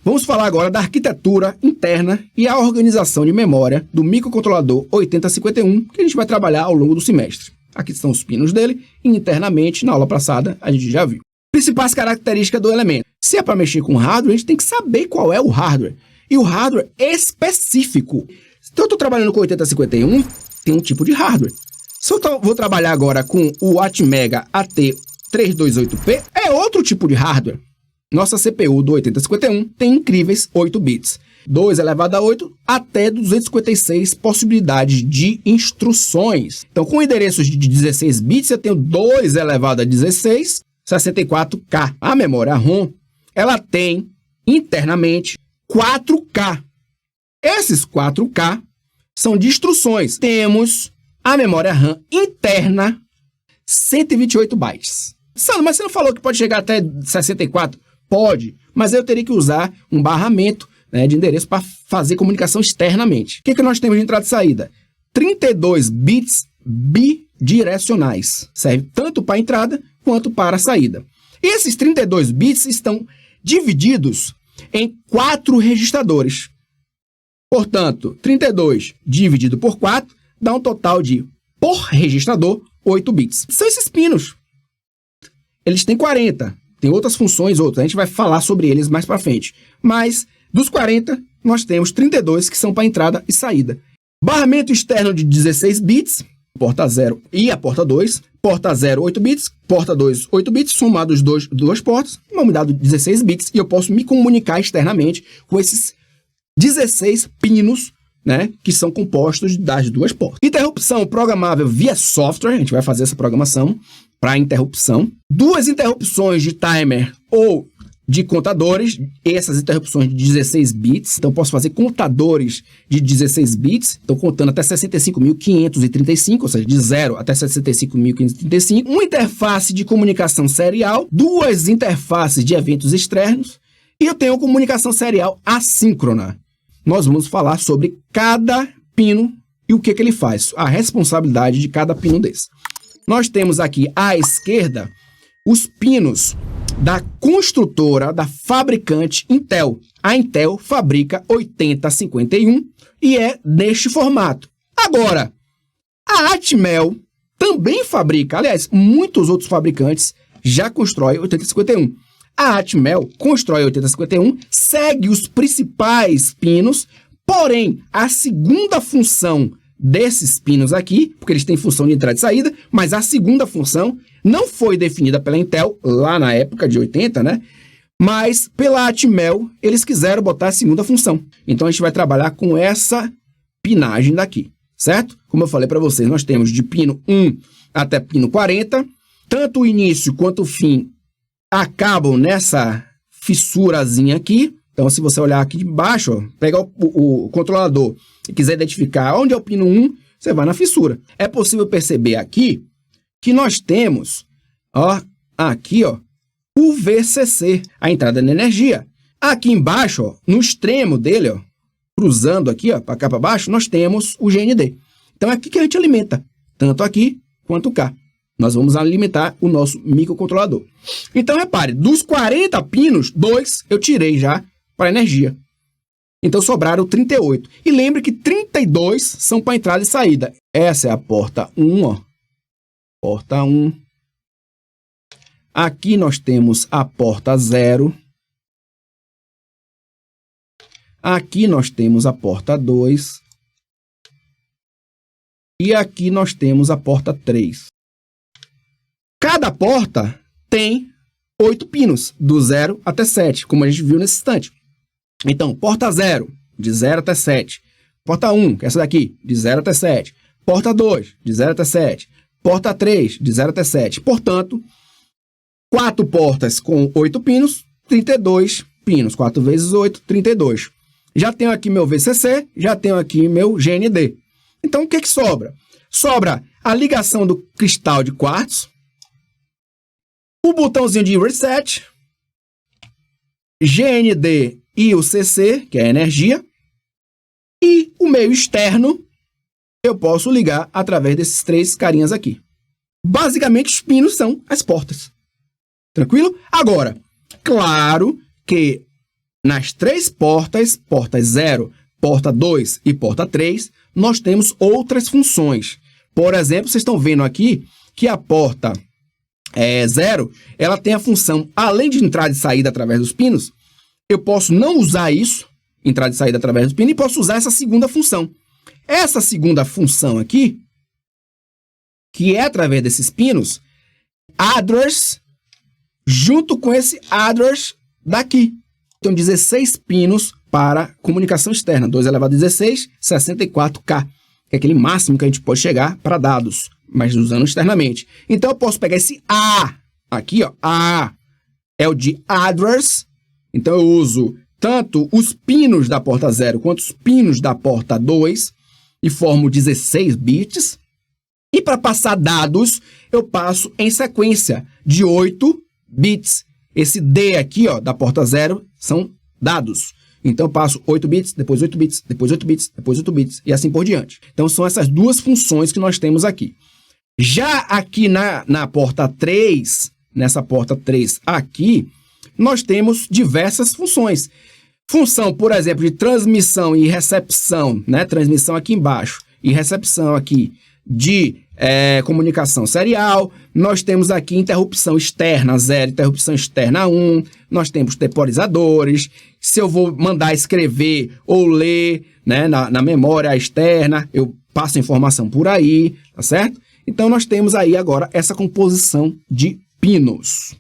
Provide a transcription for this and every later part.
Vamos falar agora da arquitetura interna e a organização de memória do microcontrolador 8051, que a gente vai trabalhar ao longo do semestre. Aqui estão os pinos dele, e internamente, na aula passada, a gente já viu. Principais características do elemento. Se é para mexer com hardware, a gente tem que saber qual é o hardware. E o hardware específico. Se eu estou trabalhando com 8051, tem um tipo de hardware. Se eu vou trabalhar agora com o Atmega AT328P, é outro tipo de hardware. Nossa CPU do 8051 tem incríveis 8 bits. 2 elevado a 8 até 256 possibilidades de instruções. Então, com endereços de 16 bits, eu tenho 2 elevado a 16, 64K. A memória ROM, ela tem internamente 4K. Esses 4K são de instruções. Temos a memória RAM interna, 128 bytes. Sandro, mas você não falou que pode chegar até 64? Pode, mas eu teria que usar um barramento, né, de endereço para fazer comunicação externamente. O que nós temos de entrada e saída? 32 bits bidirecionais. Serve tanto para a entrada quanto para a saída. Esses 32 bits estão divididos em 4 registradores. Portanto, 32 dividido por 4 dá um total de, por registrador, 8 bits. São esses pinos. Eles têm 40. Tem outras funções, outras. A gente vai falar sobre eles mais para frente. Mas, dos 40, nós temos 32 que são para entrada e saída. Barramento externo de 16 bits, porta 0 e a porta 2. Porta 0, 8 bits, porta 2, 8 bits, somados duas portas, uma unidade de 16 bits, e eu posso me comunicar externamente com esses 16 pinos, né, que são compostos das duas portas. Interrupção programável via software, a gente vai fazer essa programação para interrupção. 2 interrupções de timer ou de contadores, essas interrupções de 16 bits, então posso fazer contadores de 16 bits, estou contando até 65.535, ou seja, de 0 até 65.535. Uma interface de comunicação serial, 2 interfaces de eventos externos, e eu tenho comunicação serial assíncrona. Nós vamos falar sobre cada pino e o que ele faz, a responsabilidade de cada pino desse. Nós temos aqui à esquerda os pinos da construtora, da fabricante Intel. A Intel fabrica 8051 e é neste formato. Agora, a Atmel também fabrica, aliás, muitos outros fabricantes já constroem 8051. A Atmel constrói 8051, segue os principais pinos, porém, a segunda função desses pinos aqui, porque eles têm função de entrada e saída, mas a segunda função não foi definida pela Intel, lá na época de 80, né? Mas pela Atmel, eles quiseram botar a segunda função. Então, a gente vai trabalhar com essa pinagem daqui, certo? Como eu falei para vocês, nós temos de pino 1 até pino 40, tanto o início quanto o fim acabam nessa fissurazinha aqui. Então, se você olhar aqui de baixo, ó, pegar o controlador e quiser identificar onde é o pino 1, você vai na fissura. É possível perceber aqui que nós temos, ó, aqui, ó, o VCC, a entrada de energia. Aqui embaixo, ó, no extremo dele, ó, cruzando aqui, ó, para cá para baixo, nós temos o GND. Então, é aqui que a gente alimenta, tanto aqui quanto cá. Nós vamos alimentar o nosso microcontrolador. Então, repare, dos 40 pinos, 2 eu tirei já para energia. Então, sobraram 38. E lembre que 32 são para entrada e saída. Essa é a porta 1, ó. Porta 1. Aqui nós temos a porta 0. Aqui nós temos a porta 2. E aqui nós temos a porta 3. Cada porta tem 8 pinos, do 0 até 7, como a gente viu nesse instante. Então, porta 0, de 0 até 7. Porta 1, que é essa daqui, de 0 até 7. Porta 2, de 0 até 7. Porta 3, de 0 até 7. Portanto, 4 portas com 8 pinos, 32 pinos. 4 vezes 8, 32. Já tenho aqui meu VCC, já tenho aqui meu GND. Então, o que sobra? Sobra a ligação do cristal de quartzo, o botãozinho de reset, GND e o CC, que é a energia, e o meio externo eu posso ligar através desses 3 carinhas aqui. Basicamente, os pinos são as portas. Tranquilo? Agora, claro que nas três portas, porta 0, porta 2 e porta 3, nós temos outras funções. Por exemplo, vocês estão vendo aqui que a porta 0, ela tem a função, além de entrada e saída através dos pinos, eu posso não usar isso, entrada e saída através dos pinos, e posso usar essa segunda função. Essa segunda função aqui, que é através desses pinos, address, junto com esse address daqui. Então, 16 pinos para comunicação externa, 2 elevado a 16, 64K, que é aquele máximo que a gente pode chegar para dados, mas usando externamente. Então, eu posso pegar esse A aqui, ó, A é o de address, então eu uso tanto os pinos da porta 0 quanto os pinos da porta 2 e formo 16 bits. E para passar dados, eu passo em sequência de 8 bits. Esse D aqui, ó, da porta 0 são dados. Então, eu passo 8 bits, depois 8 bits, depois 8 bits, depois 8 bits, e assim por diante. Então, são essas duas funções que nós temos aqui. Já aqui na porta 3, nessa porta 3 aqui, nós temos diversas funções. Função, por exemplo, de transmissão e recepção, né? Transmissão aqui embaixo e recepção aqui de comunicação serial. Nós temos aqui interrupção externa 0, interrupção externa 1. Nós temos temporizadores. Se eu vou mandar escrever ou ler, né, na memória externa, eu passo a informação por aí, tá certo? Então, nós temos aí agora essa composição de pinos.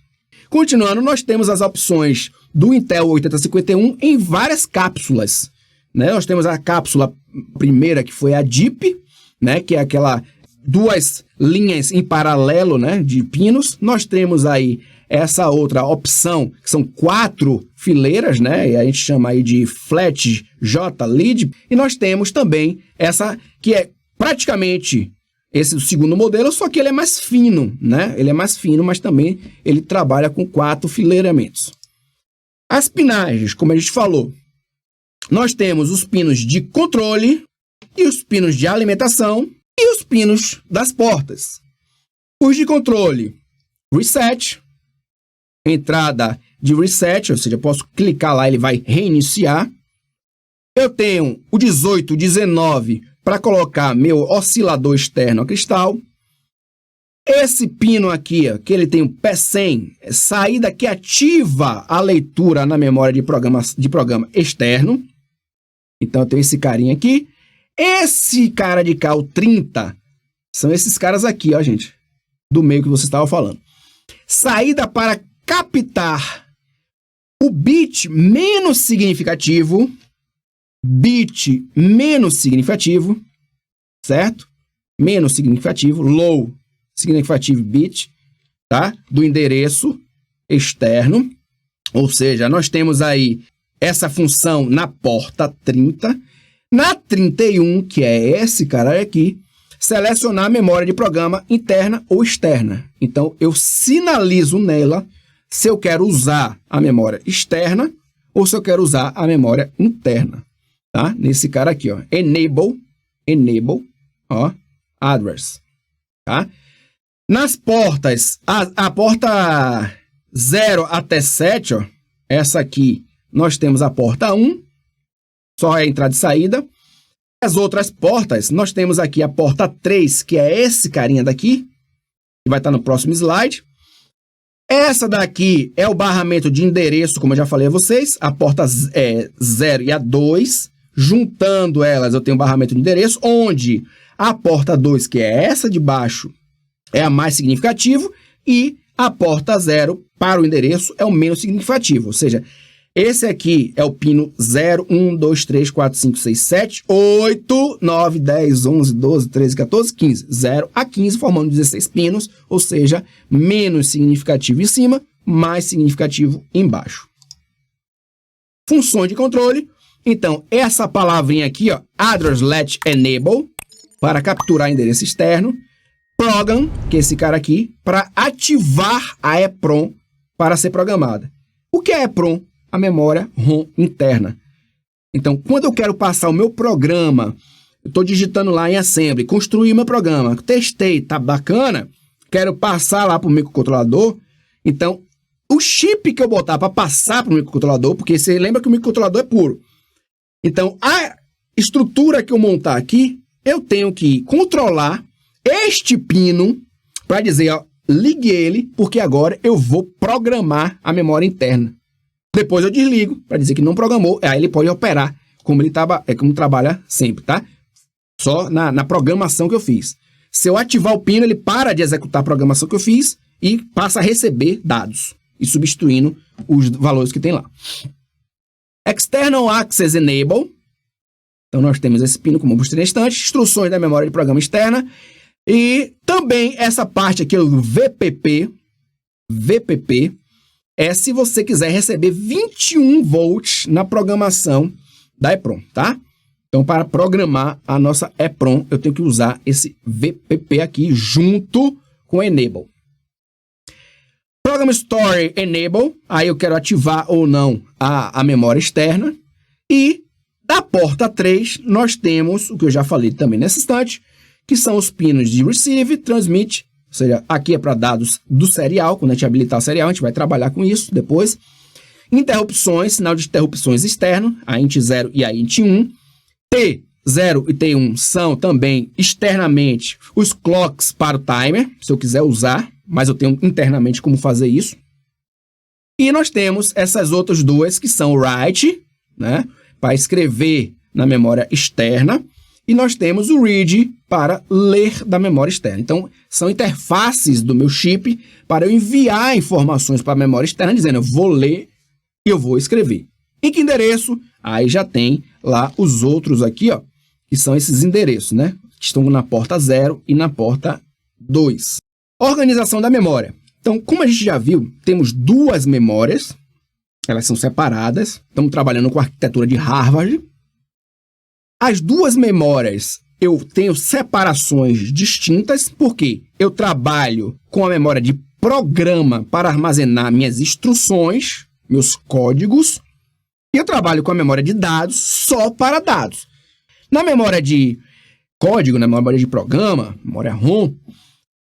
Continuando, nós temos as opções do Intel 8051 em várias cápsulas, né? Nós temos a cápsula primeira, que foi a DIP, né, que é aquela duas linhas em paralelo, né, de pinos. Nós temos aí essa outra opção, que são 4 fileiras, né, e a gente chama aí de Flat J Lead. E nós temos também essa que é praticamente esse do segundo modelo, só que ele é mais fino, né? Ele é mais fino, mas também ele trabalha com 4 fileiramentos. As pinagens, como a gente falou, nós temos os pinos de controle e os pinos de alimentação e os pinos das portas. Os de controle, reset, entrada de reset, ou seja, eu posso clicar lá, ele vai reiniciar. Eu tenho o 18, 19 para colocar meu oscilador externo a cristal. Esse pino aqui, ó, que ele tem um P100, saída que ativa a leitura na memória de programa externo. Então, eu tenho esse carinha aqui. Esse cara de cá, o 30, são esses caras aqui, ó, gente, do meio que você estava falando. Saída para captar o bit menos significativo, certo? Menos significativo, low significativo bit, tá? Do endereço externo. Ou seja, nós temos aí essa função na porta 30. Na 31, que é esse cara aqui, selecionar a memória de programa interna ou externa. Então, eu sinalizo nela se eu quero usar a memória externa ou se eu quero usar a memória interna. Tá? Nesse cara aqui, ó, enable, ó, address, tá? Nas portas, a porta 0 até 7, ó, essa aqui, nós temos a porta 1, só é entrada e saída. As outras portas, nós temos aqui a porta 3, que é esse carinha daqui, que vai estar no próximo slide. Essa daqui é o barramento de endereço, como eu já falei a vocês, a porta 0 e a 2. Juntando elas, eu tenho um barramento de endereço, onde a porta 2, que é essa de baixo, é a mais significativa, e a porta 0 para o endereço é o menos significativo. Ou seja, esse aqui é o pino 0, 1, 2, 3, 4, 5, 6, 7, 8, 9, 10, 11, 12, 13, 14, 15. 0 a 15, formando 16 pinos, ou seja, menos significativo em cima, mais significativo embaixo. Funções de controle. Então, essa palavrinha aqui, ó, address let enable, para capturar endereço externo. Program, que é esse cara aqui, para ativar a EPROM para ser programada. O que é EPROM? A memória ROM interna. Então, quando eu quero passar o meu programa, eu estou digitando lá em Assembly, construir meu programa, testei, tá bacana, quero passar lá para o microcontrolador, então, o chip que eu botar para passar para o microcontrolador, porque você lembra que o microcontrolador é puro. Então, a estrutura que eu montar aqui, eu tenho que controlar este pino para dizer, ó, ligue ele, porque agora eu vou programar a memória interna. Depois eu desligo para dizer que não programou, aí ele pode operar como como trabalha sempre, tá? Só na programação que eu fiz. Se eu ativar o pino, ele para de executar a programação que eu fiz e passa a receber dados e substituindo os valores que tem lá. External Access Enable. Então, nós temos esse pino, como eu mostrei na estante, instruções da memória de programa externa. E também essa parte aqui do VPP. VPP é se você quiser receber 21 volts na programação da EEPROM, tá? Então, para programar a nossa EEPROM, eu tenho que usar esse VPP aqui junto com o Enable. Program Store Enable, aí eu quero ativar ou não a memória externa. E da porta 3, nós temos o que eu já falei também nesse instante, que são os pinos de Receive, Transmit, ou seja, aqui é para dados do serial, quando a gente habilitar o serial, a gente vai trabalhar com isso depois. Interrupções, sinal de interrupções externo, a int 0 e a int 1. T0 e T1 são também externamente os clocks para o timer, se eu quiser usar, mas eu tenho internamente como fazer isso. E nós temos essas outras duas que são o write, né, para escrever na memória externa, e nós temos o read para ler da memória externa. Então, são interfaces do meu chip para eu enviar informações para a memória externa, dizendo eu vou ler e eu vou escrever. Em que endereço? Aí já tem lá os outros aqui, ó, que são esses endereços, né? Que estão na porta 0 e na porta 2. Organização da memória. Então, como a gente já viu, temos duas memórias, elas são separadas, estamos trabalhando com a arquitetura de Harvard. As duas memórias, eu tenho separações distintas, porque eu trabalho com a memória de programa para armazenar minhas instruções, meus códigos, e eu trabalho com a memória de dados só para dados. Na memória de código, na memória de programa, memória ROM,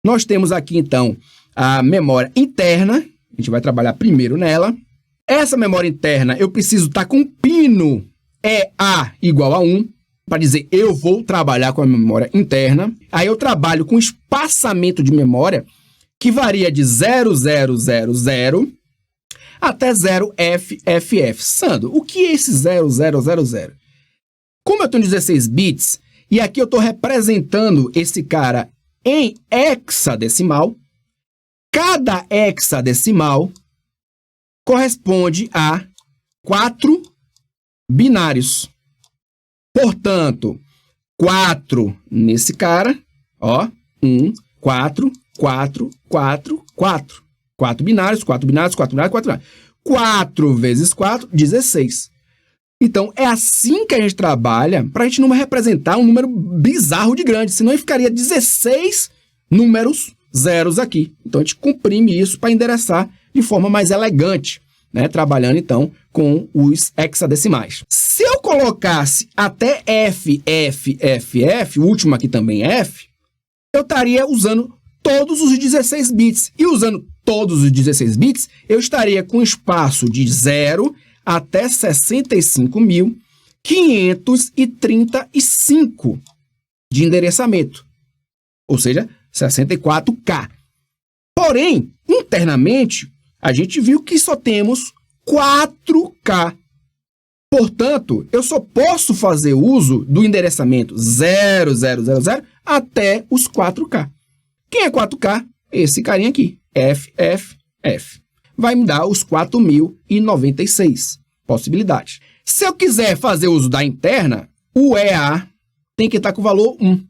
nós temos aqui, então, a memória interna. A gente vai trabalhar primeiro nela. Essa memória interna, eu preciso estar com pino EA igual a 1, para dizer eu vou trabalhar com a memória interna. Aí eu trabalho com espaçamento de memória que varia de 0000 até 0FFF. Sandro, o que é esse 0000? Como eu tenho 16 bits, e aqui eu estou representando esse cara em hexadecimal, cada hexadecimal corresponde a 4 binários. Portanto, 4 nesse cara, ó, 1, 4, 4, 4, 4. 4 binários, 4 binários, 4 binários, 4 binários. 4 vezes 4, 16. Então, é assim que a gente trabalha para a gente não representar um número bizarro de grande, senão ficaria 16 números zeros aqui. Então, a gente comprime isso para endereçar de forma mais elegante, né? Trabalhando, então, com os hexadecimais. Se eu colocasse até FFFF, o último aqui também é F, eu estaria usando todos os 16 bits. E usando todos os 16 bits, eu estaria com espaço de 0 até 65.535 de endereçamento. Ou seja, 64K. Porém, internamente, a gente viu que só temos 4K. Portanto, eu só posso fazer uso do endereçamento 0000 até os 4K. Quem é 4K? Esse carinha aqui, FFF. Vai me dar os 4.096 possibilidades. Se eu quiser fazer uso da interna, o EA tem que estar com o valor 1.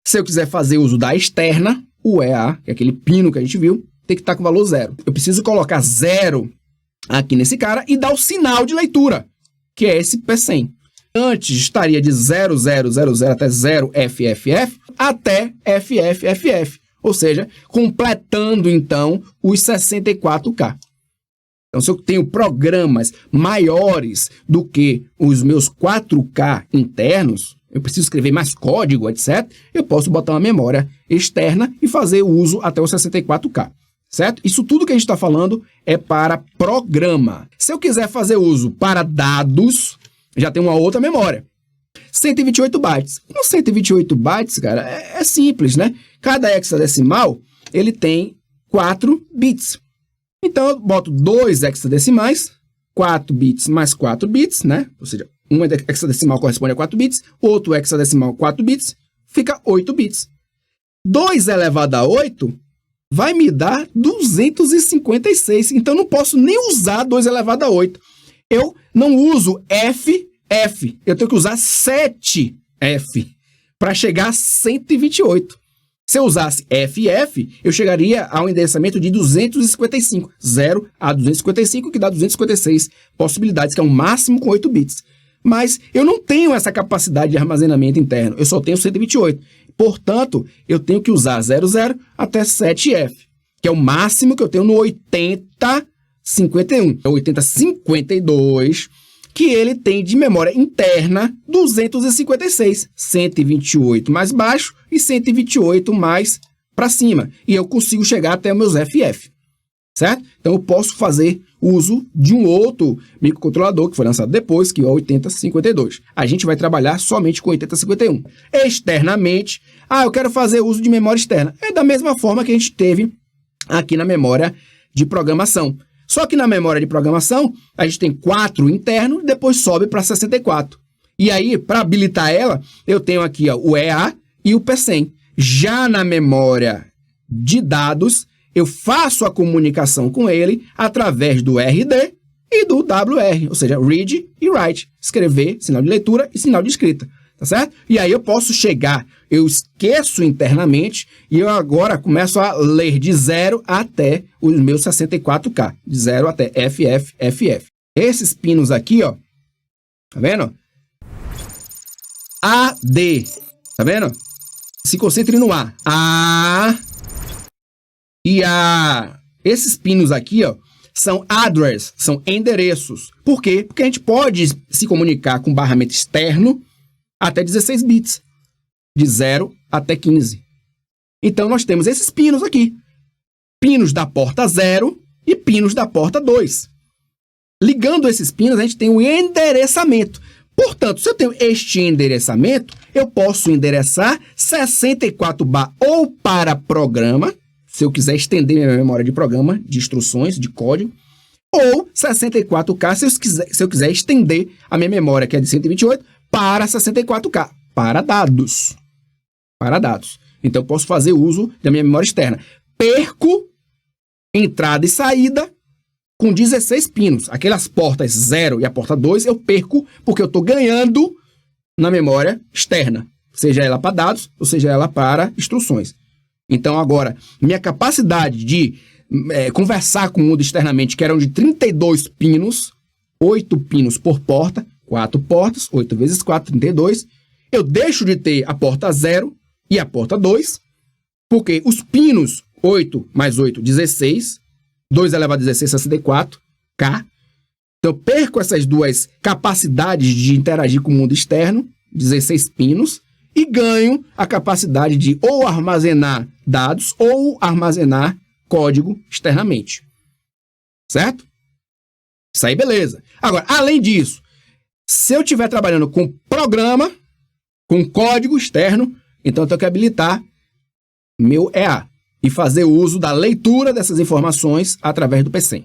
Se eu quiser fazer uso da externa, o EA, que é aquele pino que a gente viu, tem que estar com o valor 0. Eu preciso colocar 0 aqui nesse cara e dar o sinal de leitura, que é esse P100. Antes estaria de 0000 até 0FFF até FFFF. Ou seja, completando, então, os 64K. Então, se eu tenho programas maiores do que os meus 4K internos, eu preciso escrever mais código, etc., eu posso botar uma memória externa e fazer uso até os 64K. certo? Isso tudo que a gente está falando é para programa. Se eu quiser fazer uso para dados, já tem uma outra memória. 128 bytes. Com 128 bytes, cara, é simples, né? Cada hexadecimal, ele tem 4 bits. Então, eu boto 2 hexadecimais, 4 bits mais 4 bits, né? Ou seja, um hexadecimal corresponde a 4 bits, outro hexadecimal 4 bits, fica 8 bits. 2 elevado a 8 vai me dar 256. Então, não posso nem usar 2 elevado a 8. Eu não uso F. Eu tenho que usar 7F para chegar a 128. Se eu usasse FF, eu chegaria ao endereçamento de 255. 0 a 255, que dá 256 possibilidades, que é um máximo com 8 bits. Mas eu não tenho essa capacidade de armazenamento interno. Eu só tenho 128. Portanto, eu tenho que usar 00 até 7F, que é o máximo que eu tenho no 8051. É o 8052, que ele tem de memória interna 256. 128 mais baixo e 128 mais para cima. E eu consigo chegar até os meus FF. Certo? Então, eu posso fazer uso de um outro microcontrolador que foi lançado depois, que é o 8052. A gente vai trabalhar somente com 8051. Externamente, eu quero fazer uso de memória externa. É da mesma forma que a gente teve aqui na memória de programação. Só que na memória de programação, a gente tem 4 interno e depois sobe para 64. E aí, para habilitar ela, eu tenho aqui o EA e o P100. Já na memória de dados, eu faço a comunicação com ele através do RD e do WR, ou seja, read e write, escrever, sinal de leitura e sinal de escrita, tá certo? E aí eu posso chegar, eu esqueço internamente e eu agora começo a ler de 0 até os meus 64K, de 0 até FF. Esses pinos aqui, ó, tá vendo? AD, tá vendo? Se concentre no A e A. Esses pinos aqui, ó, são address, são endereços. Por quê? Porque a gente pode se comunicar com barramento externo até 16 bits, de 0 até 15. Então, nós temos esses pinos aqui. Pinos da porta 0 e pinos da porta 2. Ligando esses pinos, a gente tem um endereçamento. Portanto, se eu tenho este endereçamento, eu posso endereçar 64 bar ou para programa, se eu quiser estender minha memória de programa, de instruções, de código, ou 64K se eu quiser estender a minha memória, que é de 128, para 64K, para dados. Para dados. Então, eu posso fazer uso da minha memória externa. Perco entrada e saída com 16 pinos. Aquelas portas 0 e a porta 2 eu perco porque eu estou ganhando na memória externa, seja ela para dados ou seja ela para instruções. Então, agora, minha capacidade de conversar com o mundo externamente, que eram de 32 pinos, 8 pinos por porta, 4 portas, 8 vezes 4, 32, eu deixo de ter a porta 0 e a porta 2, porque os pinos 8 mais 8, 16, 2 elevado a 16, 64, K. Então, eu perco essas duas capacidades de interagir com o mundo externo, 16 pinos, e ganho a capacidade de ou armazenar dados ou armazenar código externamente. Certo? Isso aí, beleza. Agora, além disso, se eu estiver trabalhando com programa, com código externo, então eu tenho que habilitar meu EA e fazer uso da leitura dessas informações através do P100.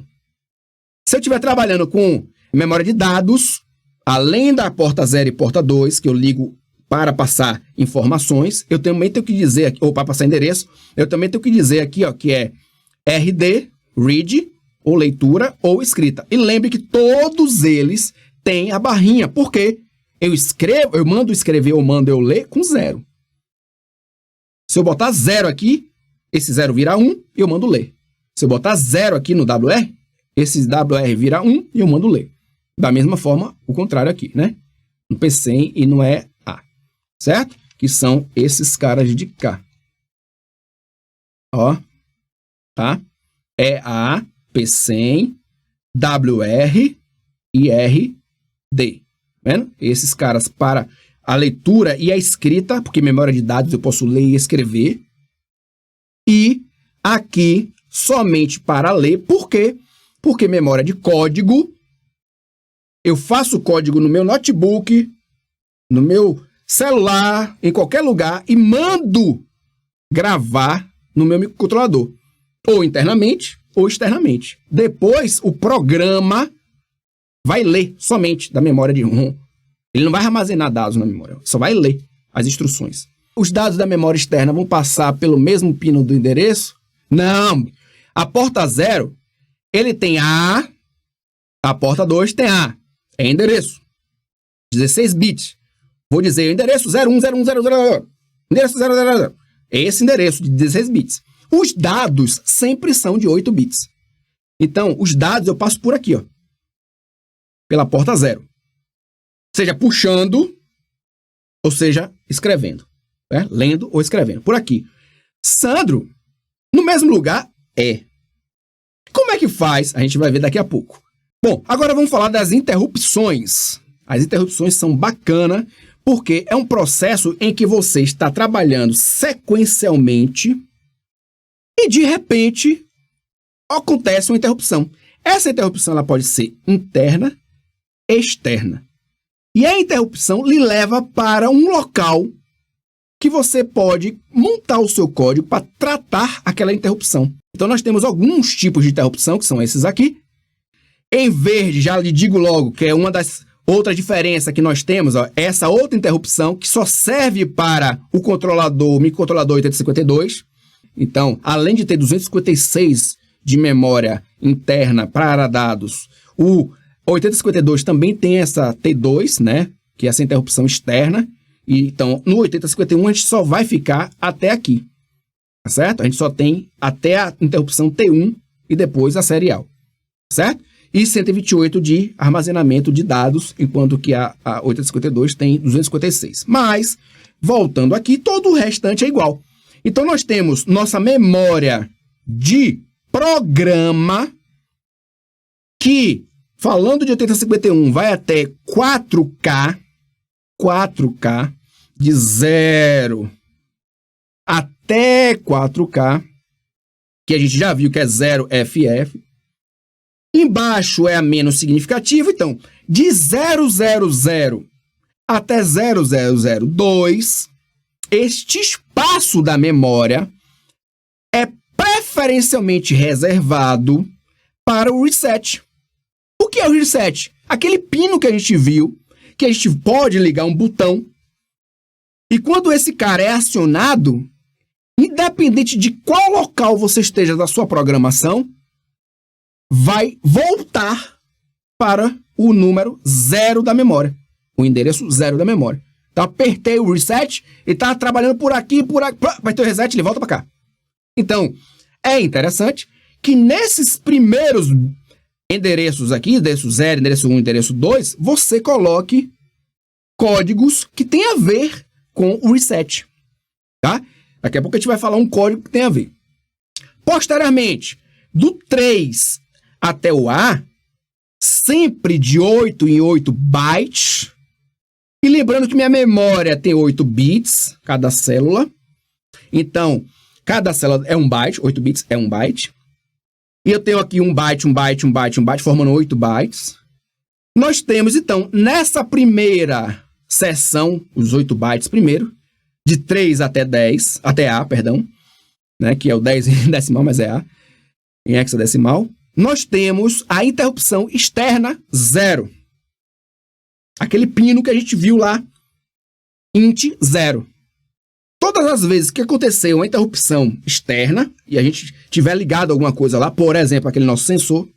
Se eu estiver trabalhando com memória de dados, além da porta 0 e porta 2, que eu ligo para passar informações, eu também tenho que dizer aqui, ou para passar endereço, eu também tenho que dizer aqui, ó, que é RD, read, ou leitura, ou escrita. E lembre que todos eles têm a barrinha, porque eu escrevo, eu mando escrever ou mando eu ler com 0. Se eu botar 0 aqui, esse 0 vira 1 e eu mando ler. Se eu botar 0 aqui no WR, esse WR vira 1 e eu mando ler. Da mesma forma, o contrário aqui, né? No P100 e no EA. Certo? Que são esses caras de cá. Ó. Tá? EA, P100, WR e RD. Vendo? Esses caras para a leitura e a escrita, porque memória de dados eu posso ler e escrever. E aqui somente para ler. Por quê? Porque memória de código, eu faço código no meu notebook, no meu celular, em qualquer lugar, e mando gravar no meu microcontrolador, ou internamente ou externamente. Depois, o programa vai ler somente da memória de ROM. Ele não vai armazenar dados na memória, só vai ler as instruções. Os dados da memória externa vão passar pelo mesmo pino do endereço? Não. A porta 0, ele tem A, a porta 2 tem A. É endereço. 16 bits. Vou dizer o endereço 010100. Endereço 000. Esse endereço de 16 bits. Os dados sempre são de 8 bits. Então, os dados eu passo por aqui, ó. Pela porta 0. Seja puxando, ou seja, escrevendo. Né? Lendo ou escrevendo. Por aqui. Sandro, no mesmo lugar, é. Como é que faz? A gente vai ver daqui a pouco. Bom, agora vamos falar das interrupções. As interrupções são bacanas, porque é um processo em que você está trabalhando sequencialmente e, de repente, acontece uma interrupção. Essa interrupção ela pode ser interna e externa. E a interrupção lhe leva para um local que você pode montar o seu código para tratar aquela interrupção. Então, nós temos alguns tipos de interrupção, que são esses aqui. Em verde, já lhe digo logo, que é uma das outras diferenças que nós temos, ó, essa outra interrupção que só serve para o microcontrolador 8052. Então, além de ter 256 de memória interna para dados, o 8052 também tem essa T2, né, que é essa interrupção externa. E, então, no 8051 a gente só vai ficar até aqui, tá certo? A gente só tem até a interrupção T1 e depois a serial, certo? E 128 de armazenamento de dados, enquanto que a 8052 tem 256. Mas, voltando aqui, todo o restante é igual. Então, nós temos nossa memória de programa, que, falando de 8051, vai até 4K, de 0 até 4K, que a gente já viu que é 0FF. Embaixo é a menos significativa, então, de 000 até 0002, este espaço da memória é preferencialmente reservado para o reset. O que é o reset? Aquele pino que a gente viu, que a gente pode ligar um botão, e quando esse cara é acionado, independente de qual local você esteja da sua programação, vai voltar para o número 0 da memória, o endereço 0 da memória. Então, apertei o reset e está trabalhando por aqui, vai ter o reset, ele volta para cá. Então, é interessante que nesses primeiros endereços aqui, endereço 0, endereço 1, endereço 2, você coloque códigos que tem a ver com o reset, tá? Daqui a pouco a gente vai falar um código que tem a ver. Posteriormente, do 3 até o A, sempre de 8 em 8 bytes. E lembrando que minha memória tem 8 bits, cada célula. Então, cada célula é um byte, 8 bits é um byte. E eu tenho aqui um byte, formando 8 bytes. Nós temos, então, nessa primeira seção, os 8 bytes primeiro, de 3 até 10, até A, perdão, né, que é o 10 em decimal, mas é A, em hexadecimal. Nós temos a interrupção externa 0. Aquele pino que a gente viu lá, int 0. Todas as vezes que aconteceu uma interrupção externa e a gente tiver ligado alguma coisa lá, por exemplo, aquele nosso sensor,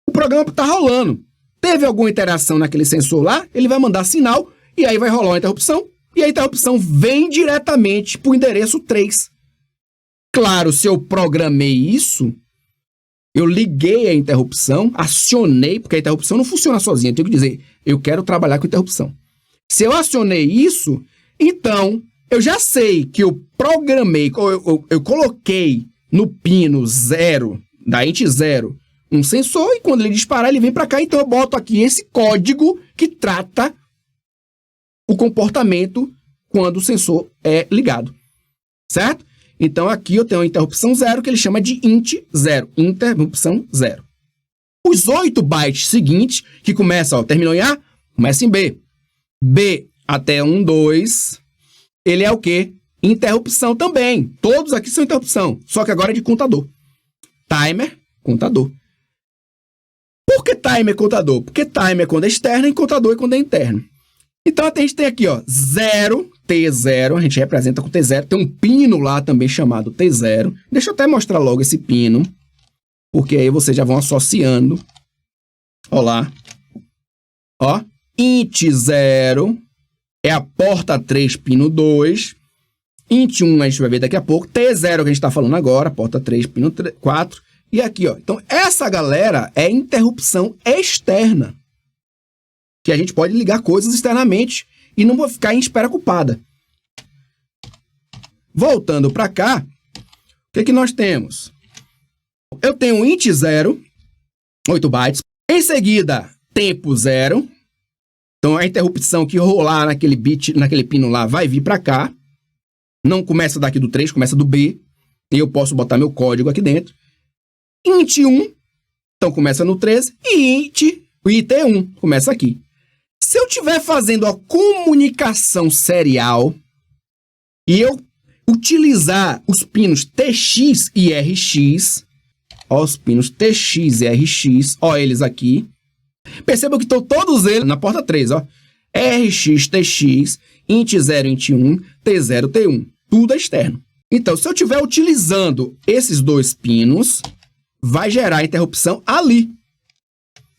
o programa está rolando. Teve alguma interação naquele sensor lá, ele vai mandar sinal e aí vai rolar uma interrupção e a interrupção vem diretamente para o endereço 3. Claro, se eu programei isso, eu liguei a interrupção, acionei, porque a interrupção não funciona sozinha. Eu tenho que dizer, eu quero trabalhar com interrupção. Se eu acionei isso, então eu já sei que eu programei, eu coloquei no pino 0, da int 0, um sensor, e quando ele disparar, ele vem para cá. Então eu boto aqui esse código que trata o comportamento quando o sensor é ligado. Certo? Então, aqui eu tenho a interrupção 0, que ele chama de int 0. Interrupção 0. Os 8 bytes seguintes, que começam, ó, terminou em A, começa em B. B até 1, 2, ele é o quê? Interrupção também. Todos aqui são interrupção, só que agora é de contador. Timer, contador. Por que timer, contador? Porque timer é quando é externo e contador é quando é interno. Então, a gente tem aqui, ó, 0, T0, a gente representa com T0. Tem um pino lá também chamado T0. Deixa eu até mostrar logo esse pino, porque aí vocês já vão associando. Ó lá. Ó, int 0 é a porta 3, pino 2. Int 1 a gente vai ver daqui a pouco. T0 que a gente está falando agora, porta 3, pino 4. E aqui, ó. Então, essa galera é interrupção externa, que a gente pode ligar coisas externamente e não vou ficar em espera ocupada. Voltando para cá, o que nós temos? Eu tenho um int 0, 8 bytes. Em seguida, tempo 0. Então, a interrupção que rolar naquele bit, naquele pino lá, vai vir para cá. Não começa daqui do 3, começa do B. E eu posso botar meu código aqui dentro. Int 1, então começa no 13. E o IT1 começa aqui. Se eu estiver fazendo a comunicação serial e eu utilizar os pinos TX e RX, ó, os pinos TX e RX, ó, eles aqui. Percebam que estão todos eles na porta 3, ó. RX, TX, int 0, int 1, T0, T1. Tudo é externo. Então, se eu estiver utilizando esses dois pinos, vai gerar interrupção ali,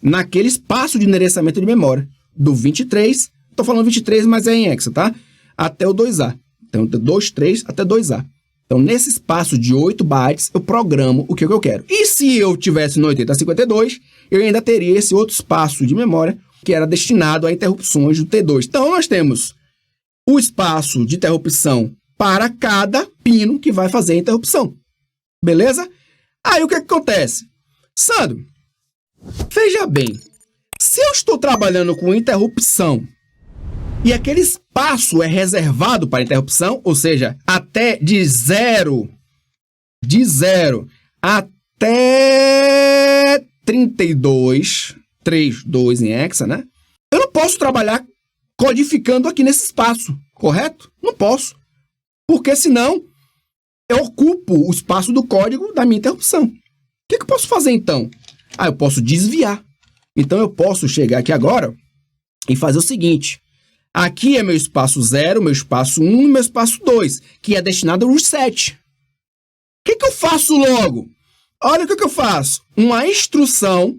naquele espaço de endereçamento de memória. Do 23, estou falando 23, mas é em hexa, tá? Até o 2A. Então, do 23 até 2A. Então, nesse espaço de 8 bytes, eu programo o que eu quero. E se eu tivesse no 8052, eu ainda teria esse outro espaço de memória que era destinado a interrupções do T2. Então, nós temos o espaço de interrupção para cada pino que vai fazer a interrupção. Beleza? Aí, o que acontece? Sandro, veja bem. Se eu estou trabalhando com interrupção e aquele espaço é reservado para interrupção, ou seja, até de 0 até 32, 3, 2 em hexa, né? Eu não posso trabalhar codificando aqui nesse espaço, correto? Não posso, porque senão eu ocupo o espaço do código da minha interrupção. O que eu posso fazer então? Ah, eu posso desviar. Então, eu posso chegar aqui agora e fazer o seguinte. Aqui é meu espaço 0, meu espaço 1 e meu espaço 2, que é destinado ao reset. O que eu faço logo? Olha o que eu faço. Uma instrução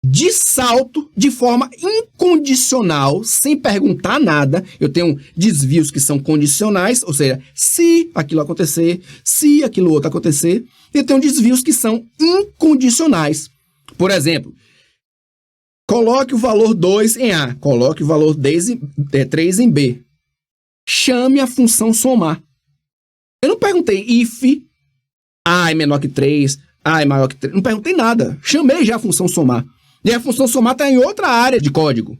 de salto de forma incondicional, sem perguntar nada. Eu tenho desvios que são condicionais, ou seja, se aquilo acontecer, se aquilo outro acontecer. E eu tenho desvios que são incondicionais. Por exemplo, coloque o valor 2 em A, coloque o valor 3 em B. Chame a função somar. Eu não perguntei if A é menor que 3, A é maior que 3. Não perguntei nada. Chamei já a função somar. E a função somar está em outra área de código.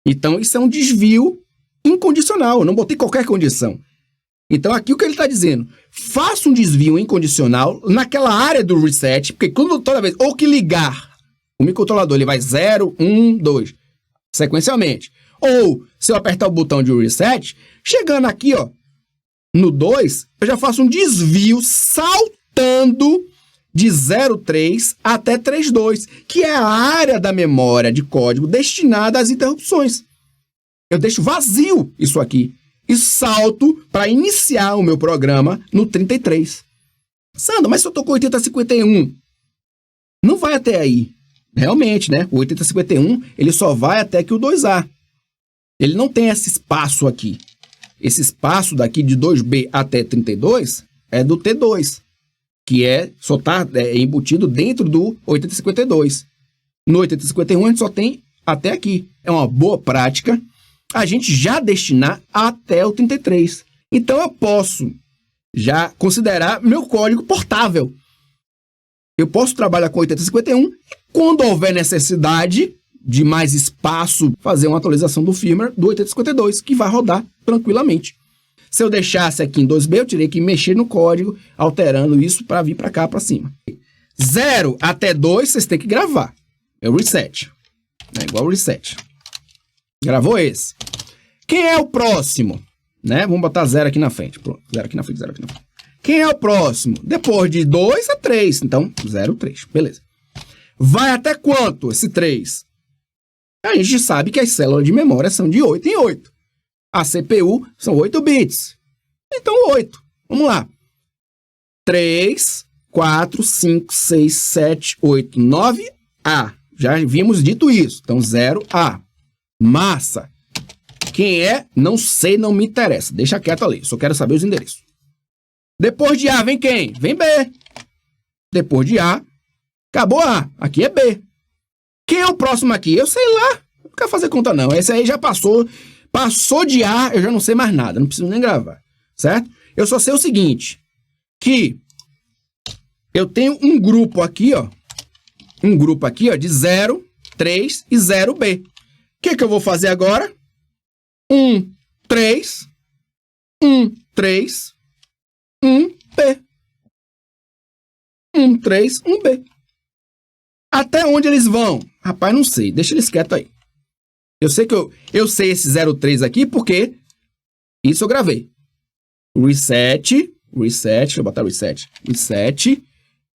Então, isso é um desvio incondicional. Eu não botei qualquer condição. Então, aqui o que ele está dizendo? Faça um desvio incondicional naquela área do reset, porque toda vez, ou que ligar o microcontrolador, ele vai 0, 1, 2, sequencialmente. Ou, se eu apertar o botão de reset, chegando aqui, ó, no 2, eu já faço um desvio saltando de 0,3 até 3,2, que é a área da memória de código destinada às interrupções. Eu deixo vazio isso aqui e salto para iniciar o meu programa no 33. Sandro, mas se eu estou com 8051, não vai até aí. Realmente, né? O 8051, ele só vai até aqui o 2A. Ele não tem esse espaço aqui. Esse espaço daqui de 2B até 32 é do T2, que só está embutido dentro do 8052. No 8051, a gente só tem até aqui. É uma boa prática a gente já destinar até o 33. Então, eu posso já considerar meu código portável. Eu posso trabalhar com 8051 e, quando houver necessidade de mais espaço, fazer uma atualização do firmware do 8052, que vai rodar tranquilamente. Se eu deixasse aqui em 2B, eu teria que mexer no código, alterando isso para vir para cá, para cima. 0 até 2, vocês têm que gravar. É o reset. É igual o reset. Gravou esse. Quem é o próximo? Né? Vamos botar 0 aqui na frente. Pronto. 0 aqui na frente, 0 aqui na frente. Quem é o próximo? Depois de 2 a 3. Então, 0, 3. Beleza. Vai até quanto esse 3? A gente sabe que as células de memória são de 8 em 8. A CPU são 8 bits. Então, 8. Vamos lá. 3, 4, 5, 6, 7, 8, 9A. Já havíamos dito isso. Então, 0A. Massa. Quem é? Não sei, não me interessa. Deixa quieto ali. Só quero saber os endereços. Depois de A, vem quem? Vem B. Depois de A, acabou A. Aqui é B. Quem é o próximo aqui? Eu sei lá. Não quero fazer conta, não. Esse aí já passou. Passou de A, eu já não sei mais nada. Não preciso nem gravar. Certo? Eu só sei o seguinte. Que eu tenho um grupo aqui, ó. Um grupo aqui, ó, de 0, 3 e 0B. O que eu vou fazer agora? 1, 3, 1, 3, 1B. 1, 3, 1B. Até onde eles vão? Rapaz, não sei. Deixa eles quietos aí. Eu sei que eu sei esse 03 aqui porque isso eu gravei. Reset, deixa eu botar reset. Reset,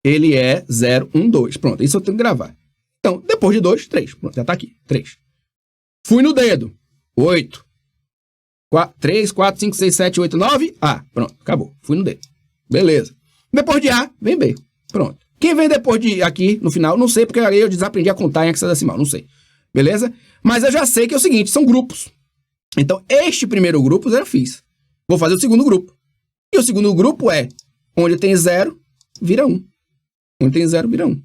ele é 0, 1, 2. Pronto, isso eu tenho que gravar. Então, depois de 2, 3. Pronto, já tá aqui. 3. Fui no dedo. 8. 3, 4, 5, 6, 7, 8, 9. A. Pronto, acabou. Fui no dedo. Beleza. Depois de A, vem B. Pronto. Quem vem depois de aqui, no final, não sei, porque aí eu desaprendi a contar em hexadecimal, não sei. Beleza? Mas eu já sei que é o seguinte, são grupos. Então, este primeiro grupo eu já fiz. Vou fazer o segundo grupo. E o segundo grupo é, onde tem 0, vira 1. Onde tem 0, vira 1.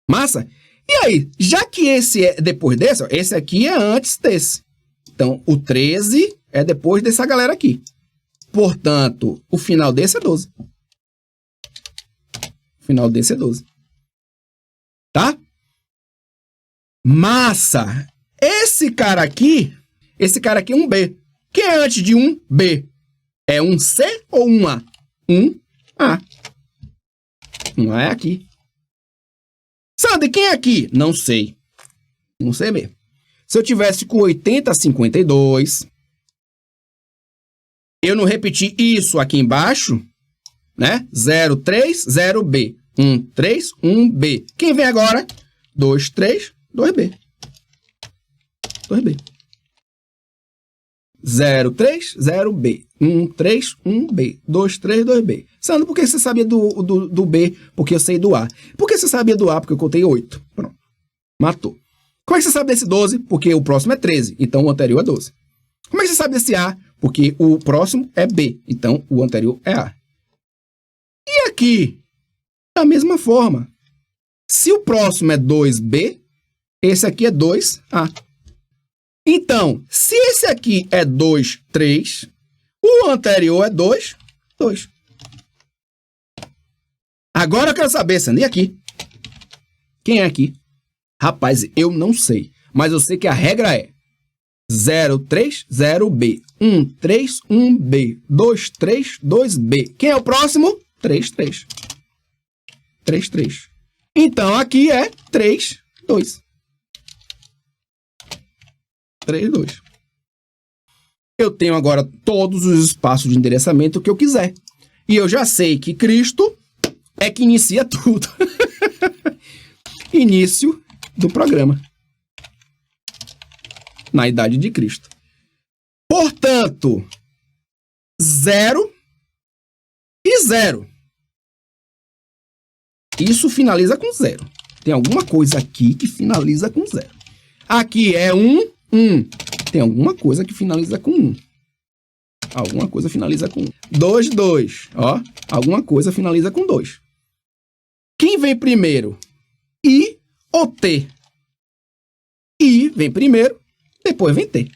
Massa? E aí, já que esse é depois desse, ó, esse aqui é antes desse. Então, o 13 é depois dessa galera aqui. Portanto, o final desse é 12. O final desse é 12. Tá? Massa! Esse cara aqui é um B. Quem é antes de um B? É um C ou um A? Um A. Um A é aqui. Sabe quem é aqui? Não sei. Não sei mesmo. Se eu tivesse com 80 a 52, eu não repeti isso aqui embaixo, né? 0, 3, 0B. 1, 3, 1B. Quem vem agora? 2, 3, 2B. 2B. 0, 3, 0B. 1, 3, 1B. 2, 3, 2B. Sandro, por que você sabia do B? Porque eu sei do A. Por que você sabia do A? Porque eu contei 8. Pronto. Matou. Como é que você sabe desse 12? Porque o próximo é 13. Então o anterior é 12. Como é que você sabe desse A? Porque o próximo é B. Então o anterior é A. E aqui, da mesma forma. Se o próximo é 2B, esse aqui é 2A. Então, se esse aqui é 2, 3, o anterior é 2, 2. Agora eu quero saber, Sandro, e aqui? Quem é aqui? Rapaz, eu não sei. Mas eu sei que a regra é 0, 3, 0B. 1, 3, 1B. 2, 3, 2B. Quem é o próximo? 3, 3. 3, 3. Então, aqui é 3, 2. 3, 2. Eu tenho agora todos os espaços de endereçamento que eu quiser. E eu já sei que Cristo é que inicia tudo. Início do programa. Na idade de Cristo. Portanto, 0 e 0. Isso finaliza com 0. Tem alguma coisa aqui que finaliza com 0. Aqui é 1, 1. Tem alguma coisa que finaliza com 1. Alguma coisa finaliza com 1. 2, 2. Ó, alguma coisa finaliza com 2. Quem vem primeiro? I ou T? I vem primeiro, depois vem T.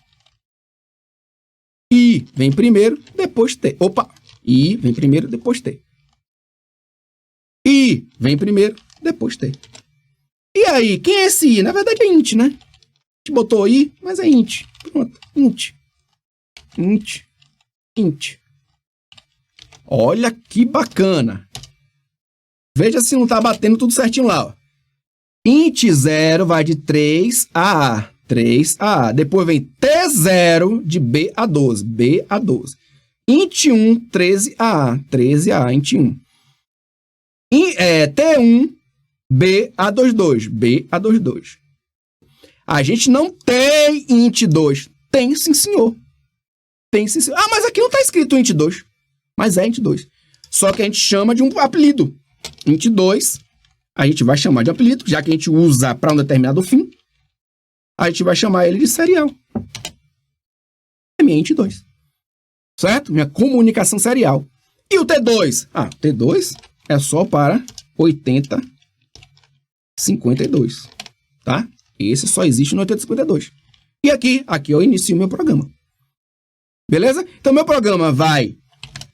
I vem primeiro, depois T. Opa! I vem primeiro, depois T. I vem primeiro, depois T. E aí, quem é esse I? Na verdade é int, né? A gente botou I, mas é int. Pronto, int. Int. Int. Olha que bacana. Veja se não está batendo tudo certinho lá, ó. Int 0 vai de 3 a A. 3 a A. Depois vem T0 de B a 12. B a 12. Int 1, 13 a A. 13 a A, int 1. T1, B a 22. B a 22. A gente não tem int 2. Tem sim, senhor. Tem sim, senhor. Ah, mas aqui não está escrito int 2. Mas é int 2. Só que a gente chama de um apelido. Int 2, a gente vai chamar de apelido, já que a gente usa para um determinado fim, a gente vai chamar ele de serial. É minha int 2. Certo? Minha comunicação serial. E o T2? Ah, o T2 é só para 8052. Tá? Esse só existe no 8052. E aqui eu inicio o meu programa. Beleza? Então, meu programa vai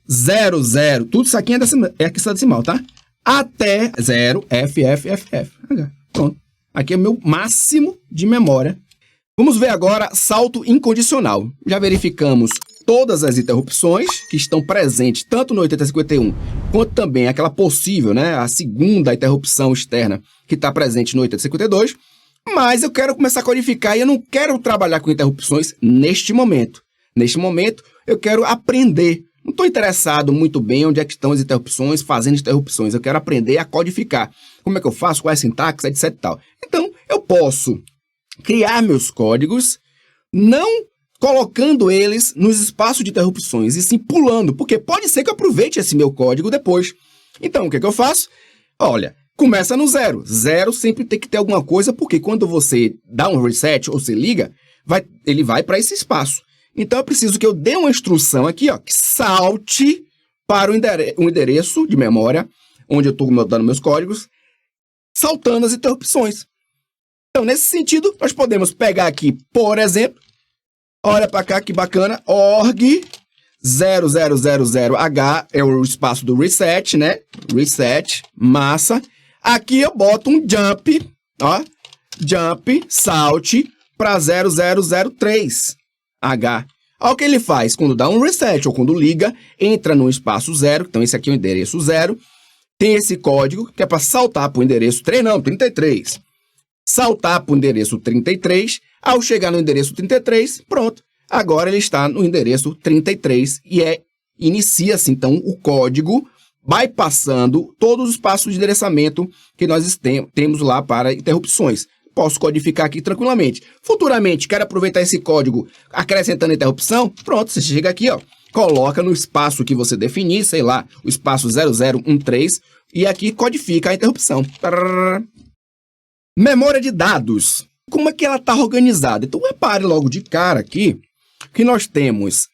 00, tudo isso aqui é hexadecimal, tá? Até 0, F. Pronto. Aqui é o meu máximo de memória. Vamos ver agora salto incondicional. Já verificamos todas as interrupções que estão presentes tanto no 8051 quanto também aquela possível, né, a segunda interrupção externa que está presente no 8052. Mas eu quero começar a codificar e eu não quero trabalhar com interrupções neste momento. Neste momento, eu quero aprender. Não estou interessado muito bem onde é que estão as interrupções, fazendo interrupções. Eu quero aprender a codificar. Como é que eu faço, qual é a sintaxe, etc e tal. Então, eu posso criar meus códigos, não colocando eles nos espaços de interrupções, e sim pulando, porque pode ser que eu aproveite esse meu código depois. Então, o que eu faço? Olha, começa no 0. 0 sempre tem que ter alguma coisa, porque quando você dá um reset ou se liga, ele vai para esse espaço. Então, eu preciso que eu dê uma instrução aqui, ó, que salte para um endereço de memória, onde eu estou dando meus códigos, saltando as interrupções. Então, nesse sentido, nós podemos pegar aqui, por exemplo, olha para cá que bacana, org 0000H é o espaço do reset, né? Reset, massa. Aqui eu boto um jump, ó, jump, salte para 0003H. Olha o que ele faz quando dá um reset ou quando liga, entra no espaço 0, então esse aqui é o endereço 0, tem esse código que é para saltar para o endereço 3, não, 33. Saltar para o endereço 33, ao chegar no endereço 33, pronto, agora ele está no endereço 33 e inicia-se então o código bypassando todos os passos de endereçamento que nós temos lá para interrupções. Posso codificar aqui tranquilamente. Futuramente, quero aproveitar esse código acrescentando interrupção, pronto, você chega aqui, ó, coloca no espaço que você definir, sei lá, o espaço 0013, e aqui codifica a interrupção. Memória de dados. Como é que ela está organizada? Então, repare logo de cara aqui que nós temos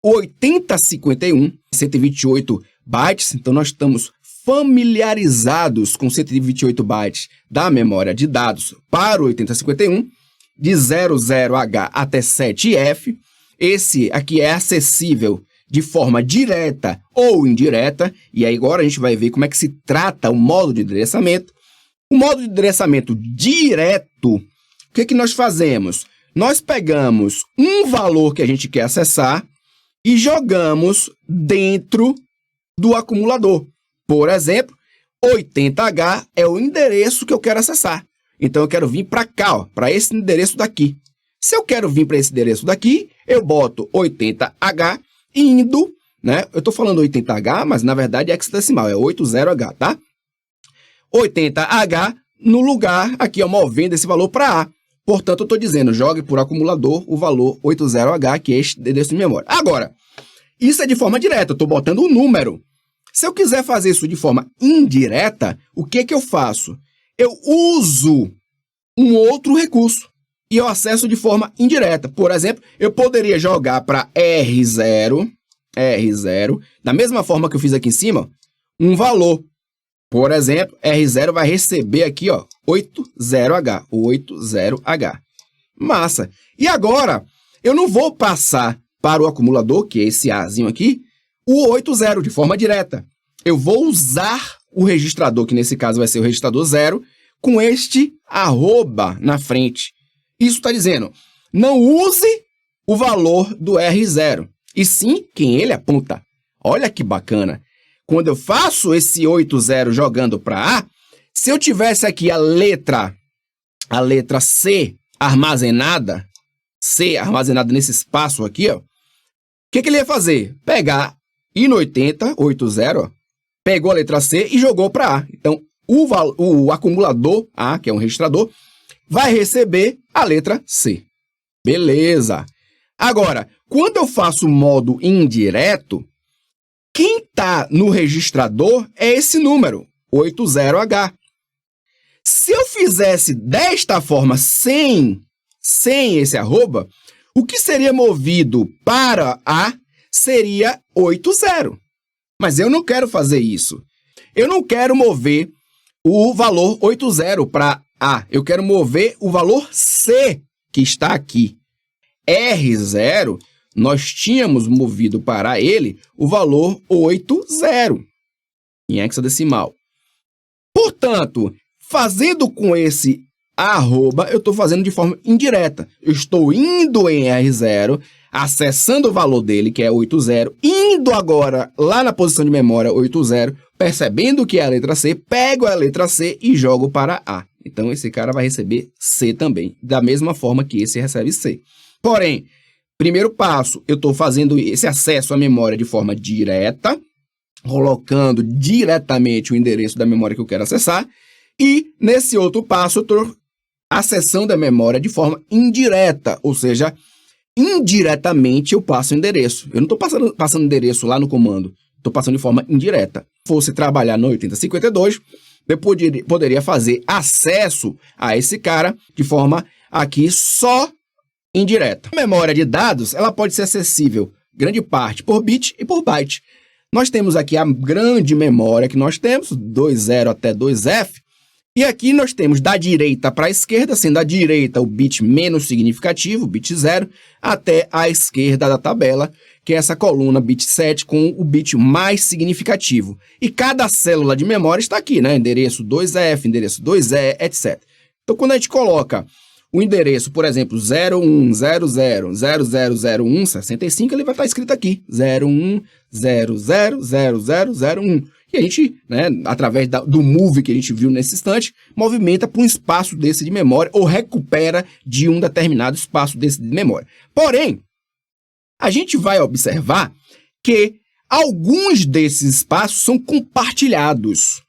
8051, 128 bytes, então nós estamos familiarizados com 128 bytes da memória de dados para o 8051, de 00H até 7F. Esse aqui é acessível de forma direta ou indireta, e aí agora a gente vai ver como é que se trata o modo de endereçamento. O modo de endereçamento direto, o que nós fazemos? Nós pegamos um valor que a gente quer acessar e jogamos dentro do acumulador. Por exemplo, 80H é o endereço que eu quero acessar. Então, eu quero vir para cá, para esse endereço daqui. Se eu quero vir para esse endereço daqui, eu boto 80H indo, né? Eu estou falando 80H, mas na verdade é hexadecimal, é 80H, tá? 80H no lugar, aqui, ó, movendo esse valor para A. Portanto, eu estou dizendo, jogue por acumulador o valor 80H, que é este endereço de memória. Agora, isso é de forma direta, eu estou botando um número. Se eu quiser fazer isso de forma indireta, o que eu faço? Eu uso um outro recurso e eu acesso de forma indireta. Por exemplo, eu poderia jogar para R0, da mesma forma que eu fiz aqui em cima, um valor. Por exemplo, R0 vai receber aqui, ó, 80H. Massa. E agora, eu não vou passar para o acumulador, que é esse Azinho aqui, o 80 de forma direta. Eu vou usar o registrador, que nesse caso vai ser o registrador 0, com este arroba na frente. Isso está dizendo, não use o valor do R0, e sim quem ele aponta. Olha que bacana. Quando eu faço esse 80 jogando para A, se eu tivesse aqui a letra C armazenada nesse espaço aqui, ó, o que ele ia fazer? Pegar, ir no 80, ó, pegou a letra C e jogou para A. Então, o acumulador A, que é um registrador, vai receber a letra C. Beleza. Agora, quando eu faço modo indireto, quem está no registrador é esse número, 80H. Se eu fizesse desta forma, sem esse arroba, o que seria movido para A seria 80. Mas eu não quero fazer isso. Eu não quero mover o valor 80 para A. Eu quero mover o valor C, que está aqui. R0, nós tínhamos movido para ele o valor 80 em hexadecimal. Portanto, fazendo com esse arroba, eu estou fazendo de forma indireta. Eu estou indo em R0, acessando o valor dele, que é 80, indo agora lá na posição de memória 80, percebendo que é a letra C, pego a letra C e jogo para A. Então, esse cara vai receber C também, da mesma forma que esse recebe C. Porém, primeiro passo, eu estou fazendo esse acesso à memória de forma direta, colocando diretamente o endereço da memória que eu quero acessar, e nesse outro passo eu estou acessando a memória de forma indireta, ou seja, indiretamente eu passo o endereço. Eu não estou passando endereço lá no comando, estou passando de forma indireta. Se fosse trabalhar no 8052, eu poderia fazer acesso a esse cara de forma aqui só indireta. A memória de dados, ela pode ser acessível, grande parte, por bit e por byte. Nós temos aqui a grande memória que nós temos, 20 até 2F, e aqui nós temos da direita para a esquerda, sendo a direita o bit menos significativo, o bit 0, até a esquerda da tabela, que é essa coluna bit 7 com o bit mais significativo. E cada célula de memória está aqui, né? Endereço 2F, endereço 2E, etc. Então, quando a gente coloca o endereço, por exemplo, 0100000165, ele vai estar escrito aqui, 01000001. E a gente, né, através do move que a gente viu nesse instante, movimenta para um espaço desse de memória ou recupera de um determinado espaço desse de memória. Porém, a gente vai observar que alguns desses espaços são compartilhados.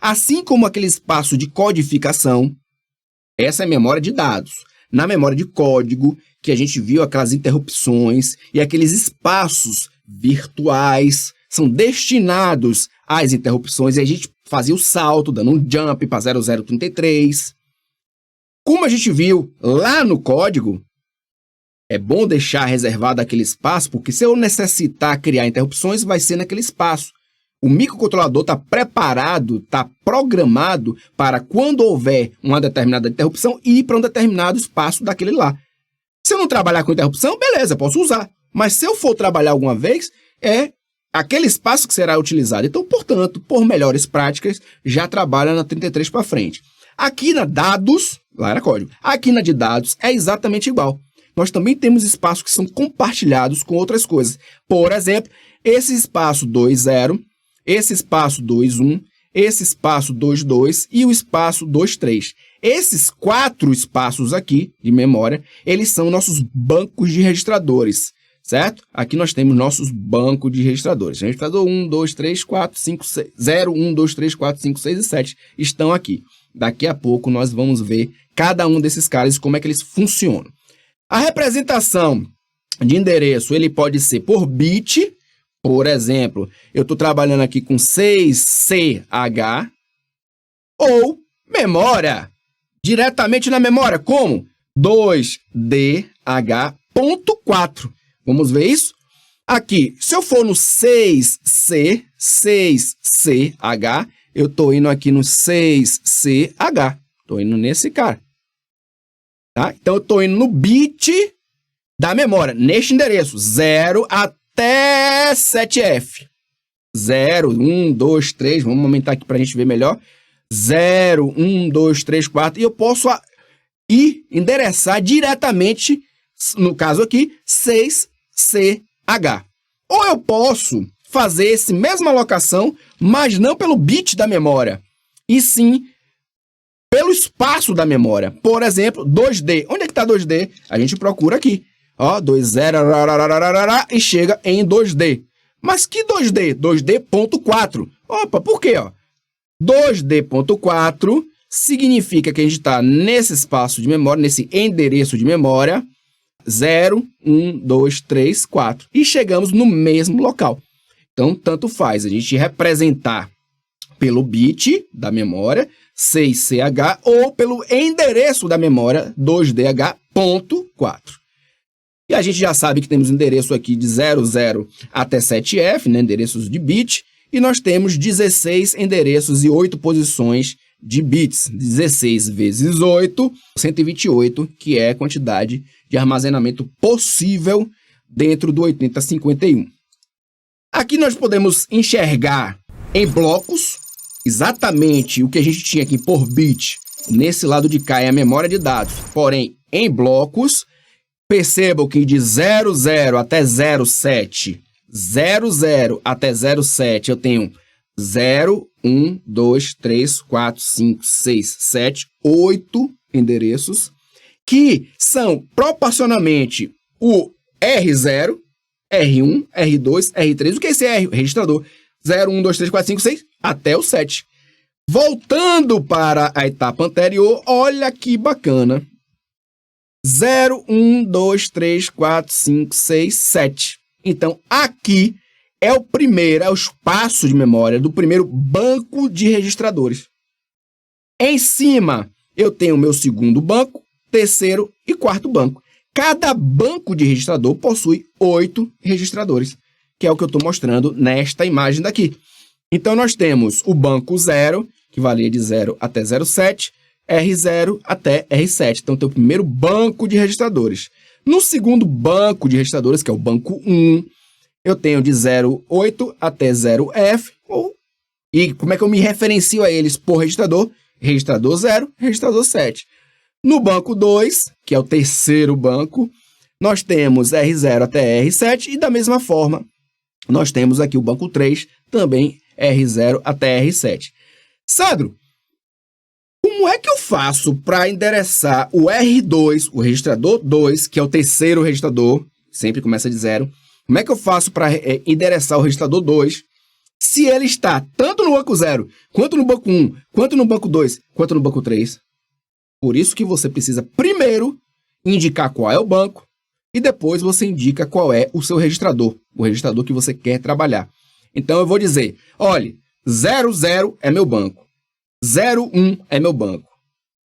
Assim como aquele espaço de codificação, essa é a memória de dados. Na memória de código, que a gente viu aquelas interrupções e aqueles espaços virtuais são destinados às interrupções, e a gente fazia o salto, dando um jump para 0033. Como a gente viu lá no código, é bom deixar reservado aquele espaço, porque se eu necessitar criar interrupções, vai ser naquele espaço. O microcontrolador está preparado, está programado para quando houver uma determinada interrupção, ir para um determinado espaço daquele lá. Se eu não trabalhar com interrupção, beleza, posso usar. Mas se eu for trabalhar alguma vez, é aquele espaço que será utilizado. Então, portanto, por melhores práticas, já trabalha na 33 para frente. Aqui na dados, lá era código, aqui na de dados é exatamente igual. Nós também temos espaços que são compartilhados com outras coisas. Por exemplo, esse espaço 20, esse espaço 21, esse espaço 22 e o espaço 23. Esses 4 espaços aqui de memória, eles são nossos bancos de registradores. Certo? Aqui nós temos nossos bancos de registradores. Registrador 1, 2, 3, 4, 5, 6, 0, 1, 2, 3, 4, 5, 6 e 7 estão aqui. Daqui a pouco nós vamos ver cada um desses caras e como é que eles funcionam. A representação de endereço, ele pode ser por bit. Por exemplo, eu estou trabalhando aqui com 6CH ou memória. Diretamente na memória, como 2DH.4. Vamos ver isso? Aqui, se eu for no 6CH, eu estou indo aqui no 6CH. Estou indo nesse cara. Tá? Então, eu estou indo no bit da memória, neste endereço, 0 até 7F. 0, 1, 2, 3, vamos aumentar aqui para a gente ver melhor. 0, 1, 2, 3, 4. E eu posso ir endereçar diretamente, no caso aqui, 6CH. Ou eu posso fazer essa mesma alocação, mas não pelo bit da memória, e sim pelo espaço da memória. Por exemplo, 2D. Onde é que está 2D? A gente procura aqui. Ó, 20 e chega em 2D. Mas que 2D? 2D.4. Opa, por quê? Ó? 2D.4 significa que a gente está nesse espaço de memória, nesse endereço de memória, 0, 1, 2, 3, 4. E chegamos no mesmo local. Então, tanto faz a gente representar pelo bit da memória, 6CH, ou pelo endereço da memória, 2DH.4. E a gente já sabe que temos endereço aqui de 00 até 7F, né, endereços de bit, e nós temos 16 endereços e 8 posições de bits. 16 vezes 8, 128, que é a quantidade de armazenamento possível dentro do 8051. Aqui nós podemos enxergar em blocos exatamente o que a gente tinha aqui por bit. Nesse lado de cá é a memória de dados, porém em blocos. Percebam que de 00 até 07, 00 até 07 eu tenho 0, 1, 2, 3, 4, 5, 6, 7, 8 endereços, que são proporcionalmente o R0, R1, R2, R3. O que é esse R? Registrador. 0, 1, 2, 3, 4, 5, 6, até o 7. Voltando para a etapa anterior, olha que bacana. 0, 1, 2, 3, 4, 5, 6, 7. Então, aqui é o espaço de memória do primeiro banco de registradores. Em cima, eu tenho o meu segundo banco, terceiro e quarto banco. Cada banco de registrador possui 8 registradores, que é o que eu estou mostrando nesta imagem daqui. Então, nós temos o banco 0, que valia de 0 até 07, R0 até R7. Então, tem o primeiro banco de registradores. No segundo banco de registradores, que é o banco 1, eu tenho de 08 até 0F. E como é que eu me referencio a eles por registrador? Registrador 0, registrador 7. No banco 2, que é o terceiro banco, nós temos R0 até R7. E da mesma forma, nós temos aqui o banco 3, também R0 até R7. Sandro, como é que eu faço para endereçar o R2, o registrador 2, que é o terceiro registrador, sempre começa de 0, como é que eu faço para endereçar o registrador 2, se ele está tanto no banco 0, quanto no banco 1, quanto no banco 2, quanto no banco 3? Por isso que você precisa primeiro indicar qual é o banco e depois você indica qual é o seu registrador, o registrador que você quer trabalhar. Então eu vou dizer, olha, 00 é meu banco. 01 é meu banco,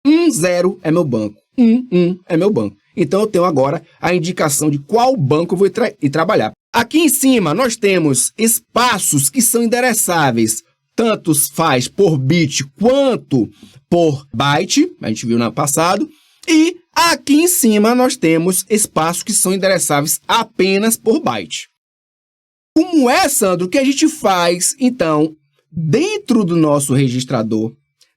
10 é meu banco, 11 é meu banco. Então, eu tenho agora a indicação de qual banco eu vou trabalhar. Aqui em cima, nós temos espaços que são endereçáveis, tanto faz por bit quanto por byte, a gente viu no passado, e aqui em cima nós temos espaços que são endereçáveis apenas por byte. Como é, Sandro, que a gente faz, então, dentro do nosso registrador,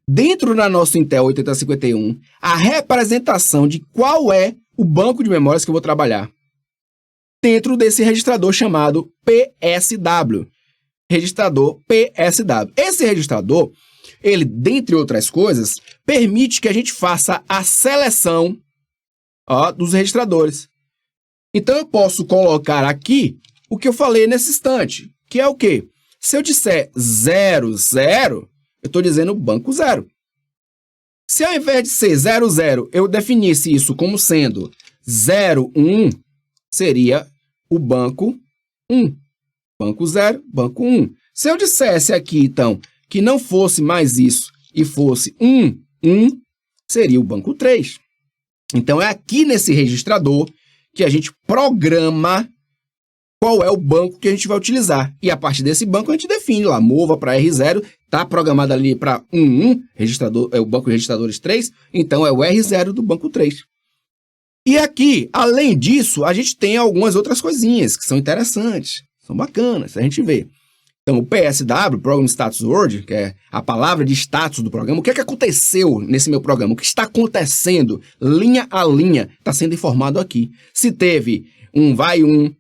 dentro da nossa Intel 8051, a representação de qual é o banco de memórias que eu vou trabalhar? Dentro desse registrador chamado PSW. Registrador PSW. Esse registrador, ele, dentre outras coisas, permite que a gente faça a seleção dos registradores. Então, eu posso colocar aqui o que eu falei nesse instante, que é o quê? Se eu disser 00, eu estou dizendo banco 0. Se ao invés de ser 00, eu definisse isso como sendo 01, seria o banco 1. Banco 0, banco 1. Se eu dissesse aqui, então, que não fosse mais isso e fosse 1, seria o banco 3. Então, é aqui nesse registrador que a gente programa qual é o banco que a gente vai utilizar. E a partir desse banco a gente define lá, mova para R0, está programado ali para 11, registrador, é o banco de registradores 3, então é o R0 do banco 3. E aqui, além disso, a gente tem algumas outras coisinhas que são interessantes, são bacanas, a gente vê. Então, o PSW, Program Status Word, que é a palavra de status do programa, o que é que aconteceu nesse meu programa? O que está acontecendo, linha a linha, está sendo informado aqui. Se teve um vai 1,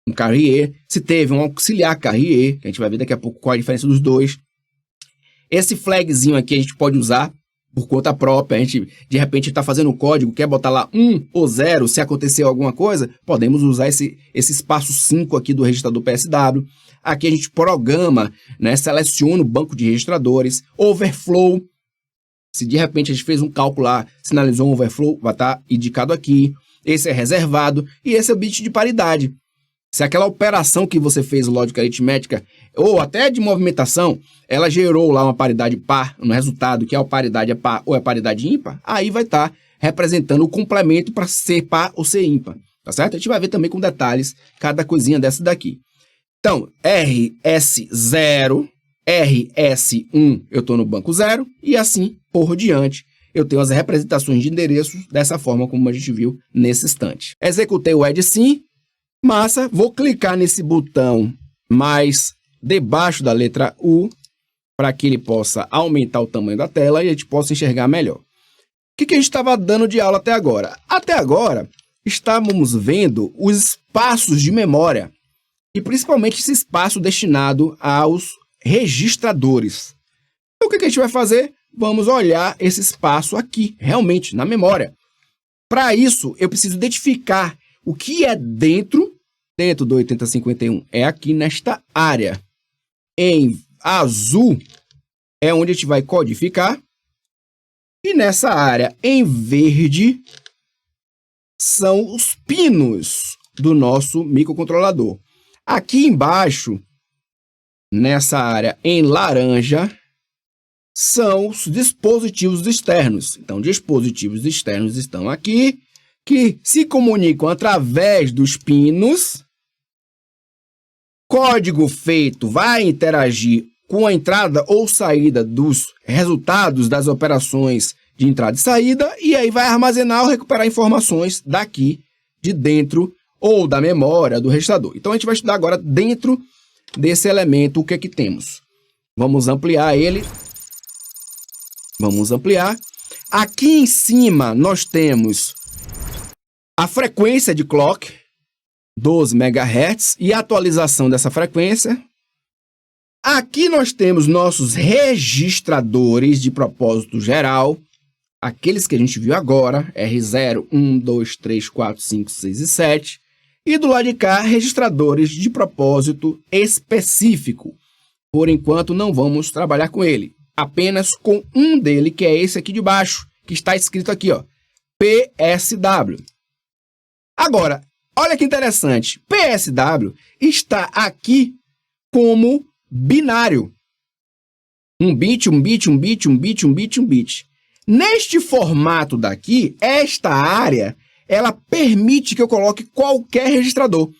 um carrier, se teve um auxiliar carrier, que a gente vai ver daqui a pouco qual é a diferença dos dois. Esse flagzinho aqui a gente pode usar por conta própria, a gente de repente está fazendo um código, quer botar lá 1 ou 0, se aconteceu alguma coisa, podemos usar esse espaço 5 aqui do registrador PSW. Aqui a gente programa, né, seleciona o banco de registradores, overflow, se de repente a gente fez um cálculo lá, sinalizou um overflow, vai estar indicado aqui. Esse é reservado e esse é o bit de paridade. Se aquela operação que você fez, lógica aritmética, ou até de movimentação, ela gerou lá uma paridade par no resultado, que a paridade é par ou é paridade ímpar, aí vai estar representando o complemento para ser par ou ser ímpar, tá certo? A gente vai ver também com detalhes cada coisinha dessa daqui. Então, RS0, RS1, eu estou no banco 0, e assim por diante. Eu tenho as representações de endereços dessa forma como a gente viu nesse instante. Executei o add sim, massa, vou clicar nesse botão mais debaixo da letra U, para que ele possa aumentar o tamanho da tela e a gente possa enxergar melhor. O que a gente estava dando de aula até agora? Até agora, estávamos vendo os espaços de memória, e principalmente esse espaço destinado aos registradores. Então, o que a gente vai fazer? Vamos olhar esse espaço aqui, realmente, na memória. Para isso, eu preciso identificar o que é dentro do 8051. É aqui nesta área. Em azul é onde a gente vai codificar. E nessa área em verde são os pinos do nosso microcontrolador. Aqui embaixo, nessa área em laranja, são os dispositivos externos. Então, dispositivos externos estão aqui, que se comunicam através dos pinos. Código feito vai interagir com a entrada ou saída dos resultados das operações de entrada e saída, e aí vai armazenar ou recuperar informações daqui de dentro ou da memória do registrador. Então, a gente vai estudar agora dentro desse elemento o que é que temos. Vamos ampliar ele. Vamos ampliar. Aqui em cima nós temos a frequência de clock, 12 MHz, e a atualização dessa frequência. Aqui nós temos nossos registradores de propósito geral, aqueles que a gente viu agora, R0, 1, 2, 3, 4, 5, 6 e 7. E do lado de cá, registradores de propósito específico. Por enquanto, não vamos trabalhar com ele. Apenas com um dele, que é esse aqui de baixo, que está escrito aqui, ó, PSW. Agora, olha que interessante. PSW está aqui como binário. Um bit, um bit, um bit, um bit, um bit, um bit. Neste formato daqui, esta área, ela permite que eu coloque qualquer registrador.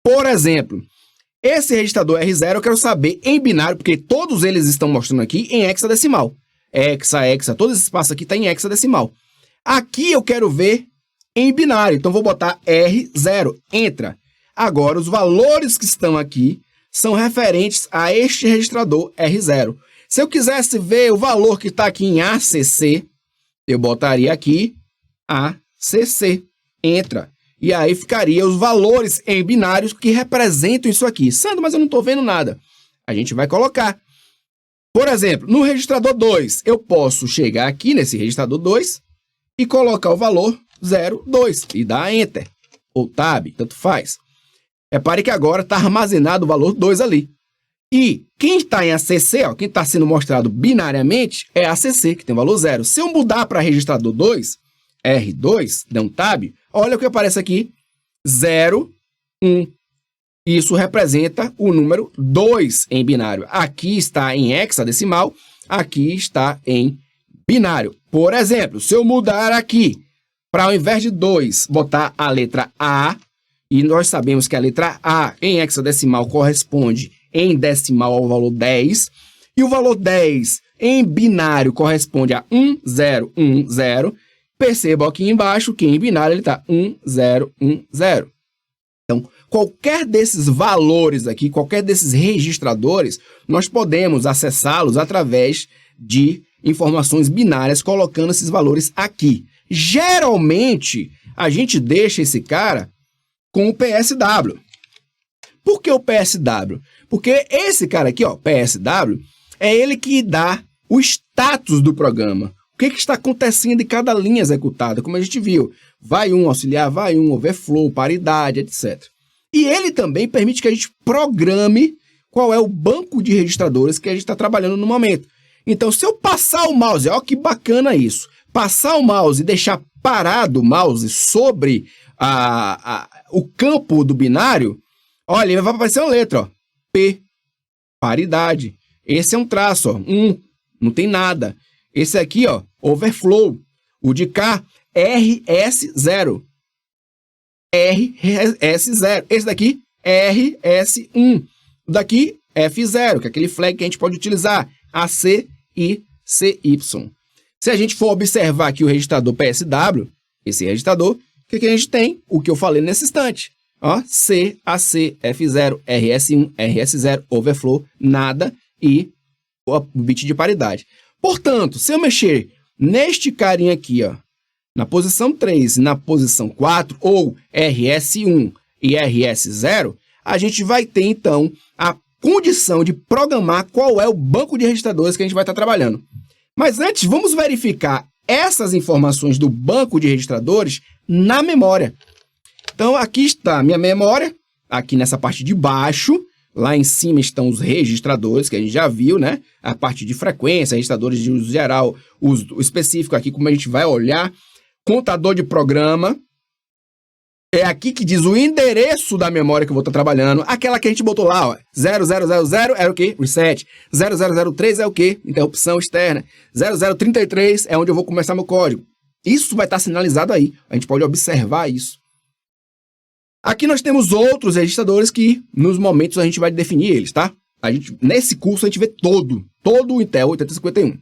Por exemplo, esse registrador R0 eu quero saber em binário, porque todos eles estão mostrando aqui em hexadecimal. Hexa, todo esse espaço aqui está em hexadecimal. Aqui eu quero ver em binário, então vou botar R0, entra. Agora, os valores que estão aqui são referentes a este registrador R0. Se eu quisesse ver o valor que está aqui em ACC, eu botaria aqui ACC, entra. E aí ficaria os valores em binários que representam isso aqui. Sandro, mas eu não estou vendo nada. A gente vai colocar. Por exemplo, no registrador 2, eu posso chegar aqui nesse registrador 2 e colocar o valor 02 e dar Enter, ou Tab, tanto faz. Repare que agora está armazenado o valor 2 ali. E quem está em ACC, ó, quem está sendo mostrado binariamente, é ACC, que tem o valor 0. Se eu mudar para registrador 2, R2, der um Tab, olha o que aparece aqui, 0, 1. Isso representa o número 2 em binário. Aqui está em hexadecimal, aqui está em binário. Por exemplo, se eu mudar aqui, para ao invés de 2, botar a letra A, e nós sabemos que a letra A em hexadecimal corresponde em decimal ao valor 10, e o valor 10 em binário corresponde a 1010, perceba aqui embaixo que em binário ele está 1010. Então, qualquer desses valores aqui, qualquer desses registradores, nós podemos acessá-los através de informações binárias, colocando esses valores aqui. Geralmente, a gente deixa esse cara com o PSW. Por que o PSW? Porque esse cara aqui, ó, PSW, é ele que dá o status do programa. O que está acontecendo em cada linha executada, como a gente viu. Vai um auxiliar, vai um overflow, paridade, etc. E ele também permite que a gente programe qual é o banco de registradores que a gente está trabalhando no momento. Então, se eu passar o mouse, ó que bacana isso, passar o mouse e deixar parado o mouse sobre o campo do binário, olha, vai aparecer uma letra, ó, P, paridade. Esse é um traço, ó, não tem nada. Esse aqui, ó, overflow. O de cá, RS0. RS0. Esse daqui, RS1. O daqui, F0, que é aquele flag que a gente pode utilizar. AC e CY. Se a gente for observar aqui o registrador PSW, esse registrador, o que a gente tem? O que eu falei nesse instante. Ó, C, AC, F0, RS1, RS0, overflow, nada e o bit de paridade. Portanto, se eu mexer neste carinha aqui, ó, na posição 3 e na posição 4, ou RS1 e RS0, a gente vai ter, então, a condição de programar qual é o banco de registradores que a gente vai estar trabalhando. Mas antes, vamos verificar essas informações do banco de registradores na memória. Então, aqui está a minha memória, aqui nessa parte de baixo. Lá em cima estão os registradores, que a gente já viu, né? A parte de frequência, registradores de uso geral, uso específico aqui, como a gente vai olhar. Contador de programa. É aqui que diz o endereço da memória que eu vou estar trabalhando. Aquela que a gente botou lá, ó. 0000 era o quê? Reset. 0003 é o quê? Interrupção externa. 0033 é onde eu vou começar meu código. Isso vai estar sinalizado aí. A gente pode observar isso. Aqui nós temos outros registradores que, nos momentos, a gente vai definir eles, tá? Nesse curso, a gente vê todo o Intel 8051.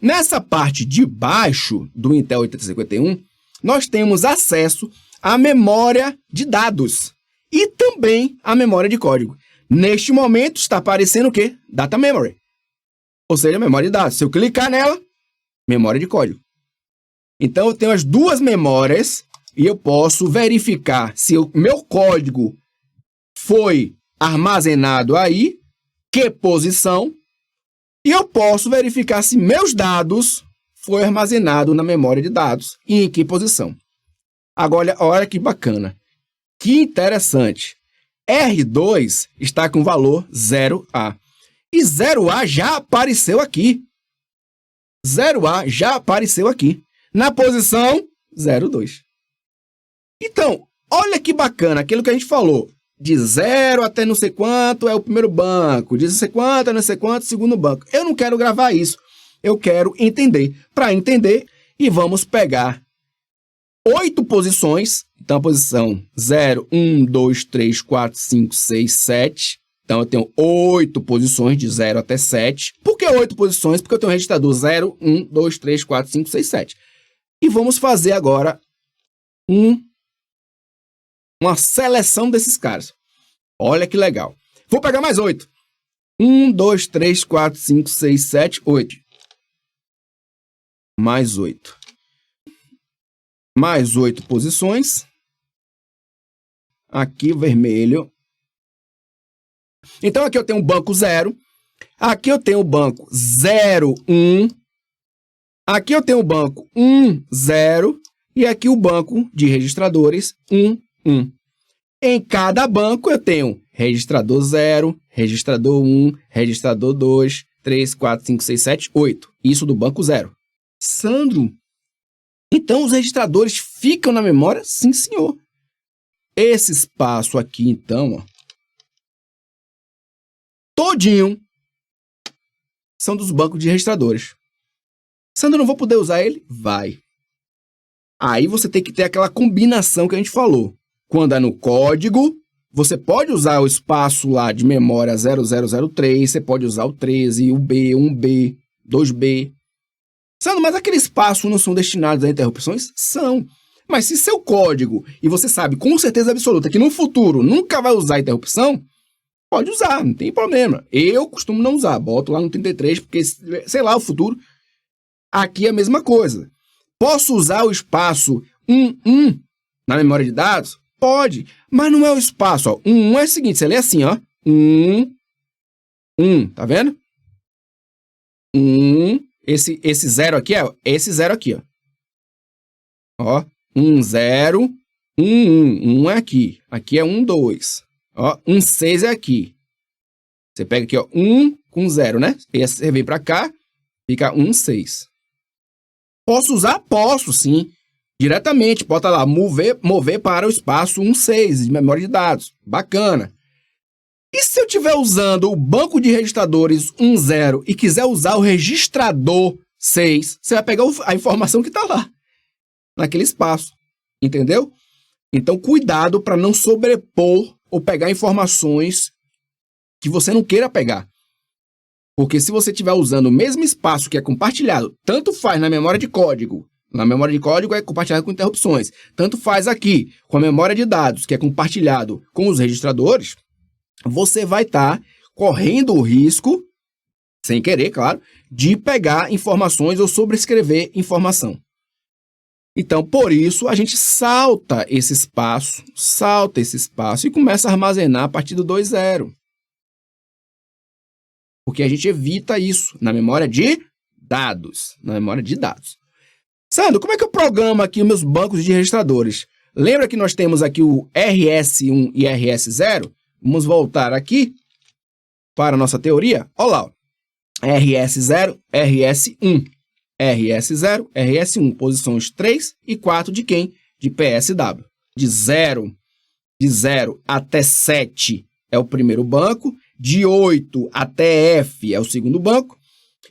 Nessa parte de baixo do Intel 8051, nós temos acesso à memória de dados e também à memória de código. Neste momento, está aparecendo o quê? Data Memory. Ou seja, memória de dados. Se eu clicar nela, memória de código. Então, eu tenho as duas memórias e eu posso verificar se o meu código foi armazenado aí, que posição, e eu posso verificar se meus dados foi armazenado na memória de dados e em que posição. Agora, olha que bacana, que interessante. R2 está com valor 0A. E 0A já apareceu aqui. 0A já apareceu aqui. Na posição 02. Então, olha que bacana, aquilo que a gente falou. De 0 até não sei quanto é o primeiro banco, de não sei quanto a não sei quanto é o segundo banco. Eu não quero gravar isso, eu quero entender. Para entender, e vamos pegar 8 posições. Então, a posição 0, 1, 2, 3, 4, 5, 6, 7. Então, eu tenho 8 posições de 0 até 7. Por que 8 posições? Porque eu tenho um registrador 0, 1, 2, 3, 4, 5, 6, 7. E vamos fazer agora uma seleção desses caras. Olha que legal. Vou pegar mais 8. 1, 2, 3, 4, 5, 6, 7, 8. Mais 8. Mais 8 posições. Aqui, vermelho. Então, aqui eu tenho o banco 0. Aqui eu tenho o banco 0, 1. Aqui eu tenho o banco 1, 0. E aqui o banco de registradores 1, 1. Em cada banco eu tenho registrador 0, registrador 1, registrador 2, 3, 4, 5, 6, 7, 8. Isso do banco 0. Sandro, então os registradores ficam na memória? Sim, senhor. Esse espaço aqui, então, ó, todinho, são dos bancos de registradores. Sandro, não vou poder usar ele? Vai. Aí você tem que ter aquela combinação que a gente falou. Quando é no código, você pode usar o espaço lá de memória 0003, você pode usar o 13, o B, 1B, 2B. Sandro, mas aquele espaço não são destinados a interrupções? São. Mas se seu código, e você sabe com certeza absoluta que no futuro nunca vai usar interrupção, pode usar, não tem problema. Eu costumo não usar, boto lá no 33, porque, sei lá, o futuro. Aqui é a mesma coisa. Posso usar o espaço 11 na memória de dados? Pode, mas não é o espaço, ó. 1 é o seguinte, você lê assim, ó. 1, tá vendo? 1, esse 0 aqui é esse 0 aqui, ó. Ó, 1, 0, 1, 1. 1 é aqui. Aqui é 1, 2. Ó, 1, 6 é aqui. Você pega aqui, ó, 1 com 0, né? E você vem pra cá, fica 1, 6. Posso usar? Posso, sim. Diretamente, bota lá, mover para o espaço 1, 6 de memória de dados. Bacana. E se eu estiver usando o banco de registradores 1, 0 e quiser usar o registrador 6, você vai pegar a informação que está lá, naquele espaço. Entendeu? Então, cuidado para não sobrepor ou pegar informações que você não queira pegar. Porque se você estiver usando o mesmo espaço que é compartilhado, tanto faz na memória de código, na memória de código é compartilhado com interrupções, tanto faz aqui com a memória de dados, que é compartilhado com os registradores, você vai estar correndo o risco, sem querer, claro, de pegar informações ou sobrescrever informação. Então, por isso, a gente salta esse espaço e começa a armazenar a partir do 2.0. Porque a gente evita isso na memória de dados. Sandro, como é que eu programo aqui os meus bancos de registradores? Lembra que nós temos aqui o RS1 e RS0? Vamos voltar aqui para a nossa teoria. Olha lá, ó. RS0, RS1. RS0, RS1, posições 3 e 4 de quem? De PSW. De 0 até 7 é o primeiro banco, de 8 até F é o segundo banco,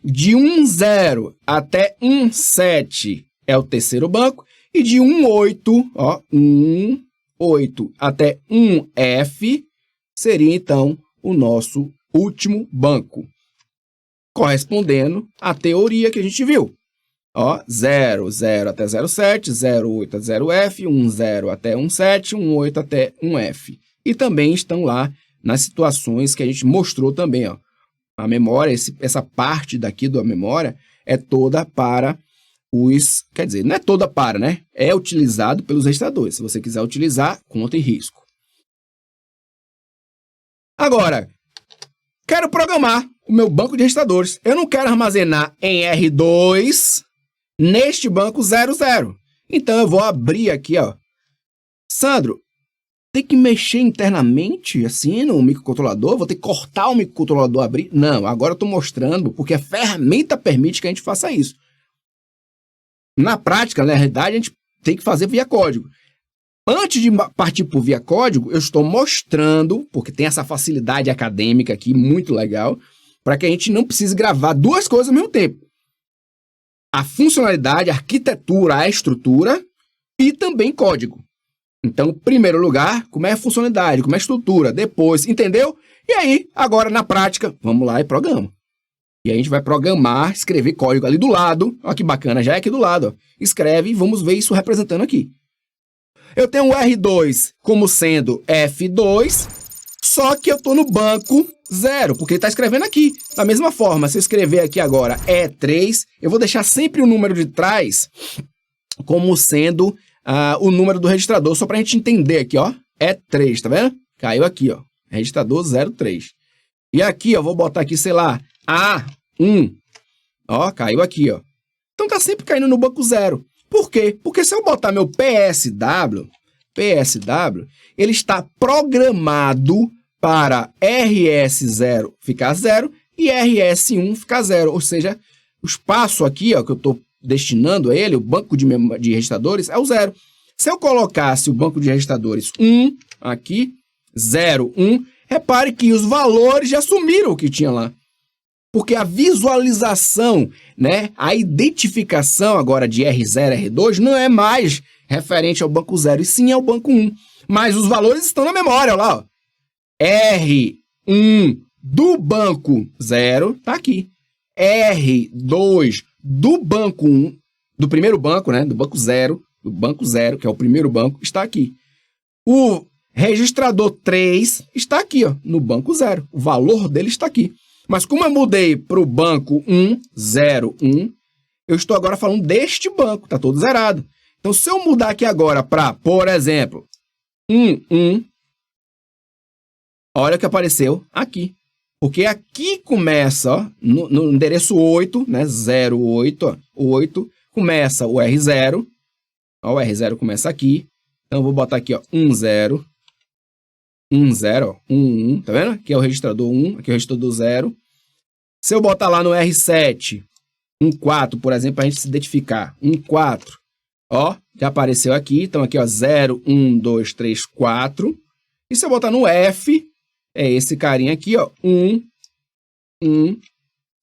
de 1.0 até 1.7 é o terceiro banco, e de 1.8, ó, 1.8 até 1F seria, então, o nosso último banco, correspondendo à teoria que a gente viu. Ó, 0 até 0.7, 0.8 até 0F, 1.0 até 1.7, 1.8 até 1F. E também estão lá nas situações que a gente mostrou também, ó. A memória, essa parte daqui da memória é toda para os... Quer dizer, não é toda para, né? É utilizado pelos registradores. Se você quiser utilizar, conta em risco. Agora, quero programar o meu banco de registradores. Eu não quero armazenar em R2 neste banco 00. Então, eu vou abrir aqui, ó. Sandro, tem que mexer internamente, assim, no microcontrolador? Vou ter que cortar o microcontrolador, abrir? Não, agora eu estou mostrando porque a ferramenta permite que a gente faça isso. Na prática, na realidade, a gente tem que fazer via código. Antes de partir por via código, eu estou mostrando, porque tem essa facilidade acadêmica aqui, muito legal, para que a gente não precise gravar duas coisas ao mesmo tempo. A funcionalidade, a arquitetura, a estrutura e também código. Então, em primeiro lugar, como é a funcionalidade, como é a estrutura, depois, entendeu? E aí, agora na prática, vamos lá e programa. E aí a gente vai programar, escrever código ali do lado. Olha que bacana, já é aqui do lado. Ó. Escreve e vamos ver isso representando aqui. Eu tenho o R2 como sendo F2, só que eu estou no banco 0, porque ele está escrevendo aqui. Da mesma forma, se eu escrever aqui agora E3, eu vou deixar sempre o número de trás como sendo o número do registrador, só para a gente entender aqui, ó. E3, tá vendo? Caiu aqui, ó. Registrador 03. E aqui, ó, vou botar aqui, sei lá, A1. Ó, caiu aqui, ó. Então tá sempre caindo no banco 0. Por quê? Porque se eu botar meu PSW, ele está programado para RS0 ficar 0 e RS1 ficar 0. Ou seja, o espaço aqui, ó, que eu estou destinando a ele, o banco de registradores, é o 0. Se eu colocasse o banco de registradores 1 aqui, 0, 1, repare que os valores já sumiram o que tinha lá. Porque a visualização, né, a identificação agora de R0, R2 não é mais referente ao banco 0, e sim ao banco 1. Mas os valores estão na memória, olha lá. Ó. R1 do banco 0 está aqui. R2 do banco 1, do primeiro banco, né, do banco 0, que é o primeiro banco, está aqui. O registrador 3 está aqui, ó, no banco 0. O valor dele está aqui. Mas como eu mudei para o banco 1, 0, 1, eu estou agora falando deste banco, está todo zerado. Então, se eu mudar aqui agora para, por exemplo, 1. Olha o que apareceu aqui. Porque aqui começa, ó, no endereço 8, né? 08, ó, 8, começa o R0. Ó, o R0 começa aqui. Então, eu vou botar aqui, ó, 10. 10, ó, 11, tá vendo? Aqui é o registrador 1, aqui é o registrador 0. Se eu botar lá no R7, 14, por exemplo, para a gente se identificar, 14, ó, já apareceu aqui. Então, aqui, ó, 0, 1, 2, 3, 4. E se eu botar no F, é esse carinha aqui, ó, 1,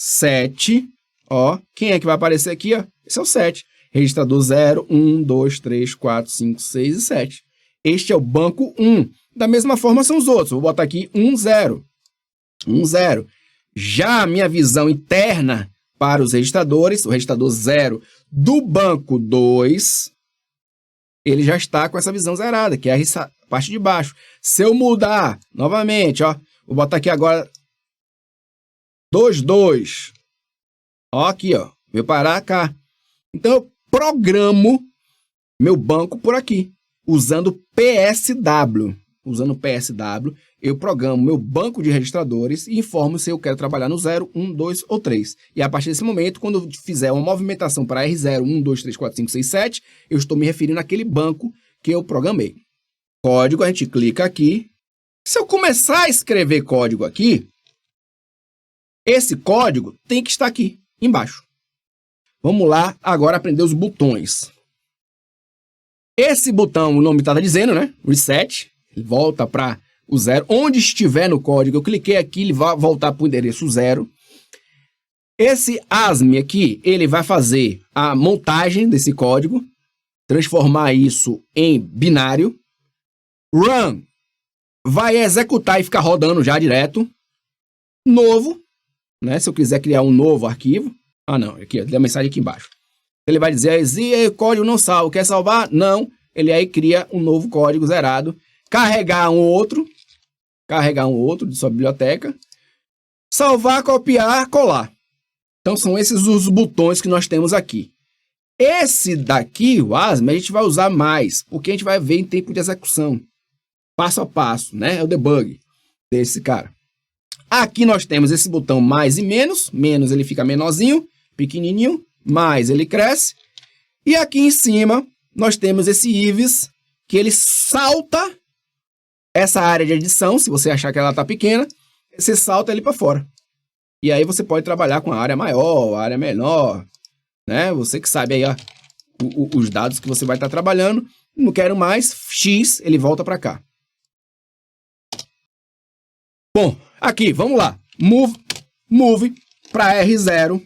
7, ó. Quem é que vai aparecer aqui, ó? Esse é o 7. Registrador 0, 1, 2, 3, 4, 5, 6 e 7. Este é o banco 1. Da mesma forma são os outros. Vou botar aqui 1, 0. 1, 0. Já a minha visão interna para os registradores, o registrador 0 do banco 2, ele já está com essa visão zerada, que é a parte de baixo. Se eu mudar novamente, ó, vou botar aqui agora 2, 2. Ó, aqui, ó, veio parar cá. Então, eu programo meu banco por aqui, usando PSW. Usando PSW, eu programo meu banco de registradores e informo se eu quero trabalhar no 0, 1, 2 ou 3. E a partir desse momento, quando eu fizer uma movimentação para R0, 1, 2, 3, 4, 5, 6, 7, eu estou me referindo àquele banco que eu programei. Código, a gente clica aqui. Se eu começar a escrever código aqui, esse código tem que estar aqui embaixo. Vamos lá agora aprender os botões. Esse botão, o nome está dizendo, né? Reset. Ele volta para o 0. Onde estiver no código, eu cliquei aqui, ele vai voltar para o endereço 0. Esse ASM aqui, ele vai fazer a montagem desse código, transformar isso em binário. Run vai executar e ficar rodando já direto. Novo, né? Se eu quiser criar um novo arquivo. Ah, não, aqui, tem a mensagem aqui embaixo. Ele vai dizer, o código não salva. Quer salvar? Não. Ele aí cria um novo código zerado. Carregar um outro de sua biblioteca. Salvar, copiar, colar. Então, são esses os botões que nós temos aqui. Esse daqui, o ASM, a gente vai usar mais, porque a gente vai ver em tempo de execução. Passo a passo, né? É o debug desse cara. Aqui nós temos esse botão mais e menos. Menos ele fica menorzinho, pequenininho. Mais ele cresce. E aqui em cima nós temos esse IVES, que ele salta essa área de edição. Se você achar que ela está pequena, você salta ele para fora. E aí você pode trabalhar com a área maior, a área menor, né? Você que sabe aí, ó, os dados que você vai estar trabalhando. Não quero mais, X, ele volta para cá. Bom, aqui, vamos lá. Move para R0,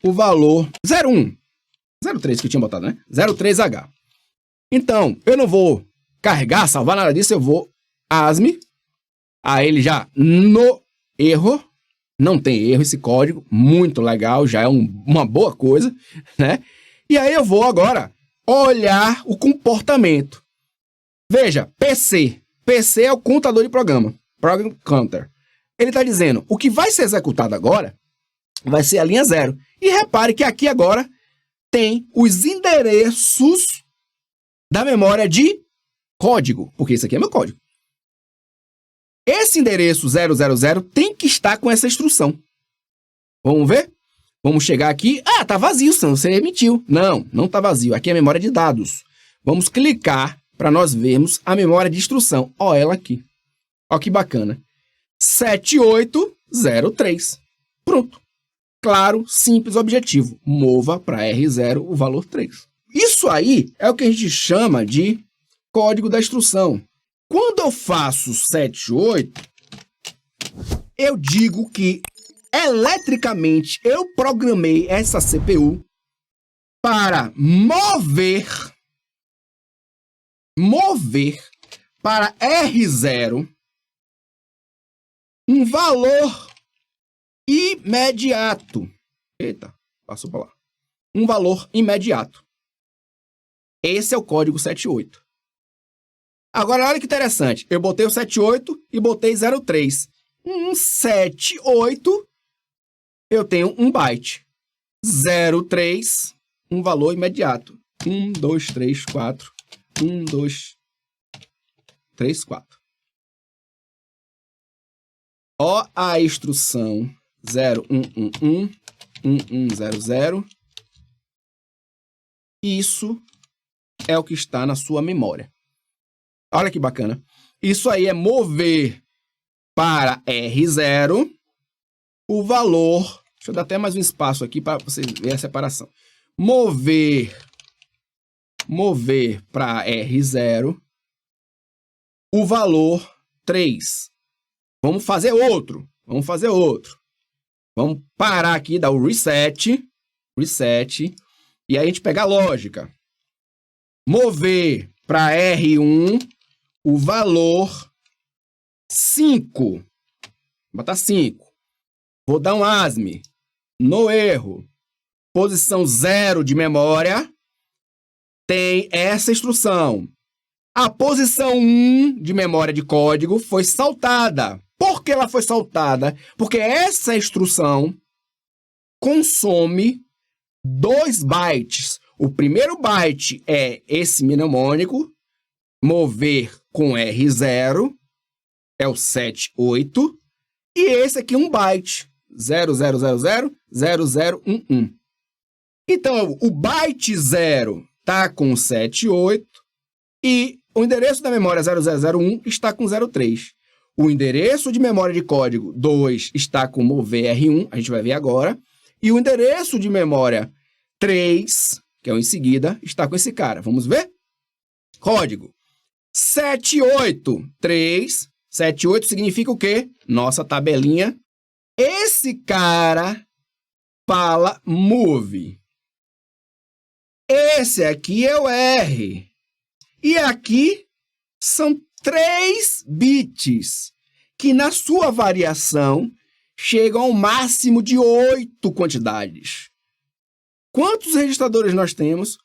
o valor 01. 03 que eu tinha botado, né? 03H. Então, eu não vou carregar, salvar nada disso, eu vou ASM. Aí ele já no erro, não tem erro esse código, muito legal, já é uma boa coisa, né? E aí eu vou agora olhar o comportamento. Veja, PC é o contador de programa, Program Counter. Ele está dizendo, o que vai ser executado agora vai ser a linha 0. E repare que aqui agora tem os endereços da memória de código, porque isso aqui é meu código. Esse endereço 000 tem que estar com essa instrução. Vamos ver? Vamos chegar aqui. Ah, tá vazio, você emitiu. Não, não tá vazio. Aqui é a memória de dados. Vamos clicar para nós vermos a memória de instrução. Ó, ela aqui. Ó que bacana. 7803. Pronto. Claro, simples, objetivo. Mova para R0 o valor 3. Isso aí é o que a gente chama de código da instrução. Quando eu faço 78, eu digo que eletricamente eu programei essa CPU para mover para R0 um valor imediato. Eita, passou para lá. Um valor imediato. Esse é o código 78. Agora, olha que interessante. Eu botei o 78 e botei 03. 78, eu tenho 1 byte. 03, um valor imediato. 1, 2, 3, 4. 1, 2, 034. Ó a instrução 01111100. Isso é o que está na sua memória. Olha que bacana. Isso aí é mover para R0 o valor. Deixa eu dar até mais um espaço aqui para vocês verem a separação. Mover para R0 o valor 3. Vamos fazer outro. Vamos parar aqui, dar o reset. E aí a gente pega a lógica. Mover para R1 o valor 5. Vou botar 5. Vou dar um ASME. No erro, posição 0 de memória, tem essa instrução. A posição 1 de memória de código foi saltada. Por que ela foi saltada? Porque essa instrução consome 2 bytes. O primeiro byte é esse mnemônico, mover com R0, é o 78, e esse aqui é um byte, 00000011. Então, o byte 0 está com 78 e o endereço da memória 0001 está com 03. O endereço de memória de código 2 está com mover R1, a gente vai ver agora, e o endereço de memória 3, que é o em seguida, está com esse cara. Vamos ver? Código 783. 78 significa o quê? Nossa tabelinha. Esse cara fala move. Esse aqui é o R. E aqui são 3 bits, que na sua variação chegam ao máximo de 8 quantidades. Quantos registradores nós temos?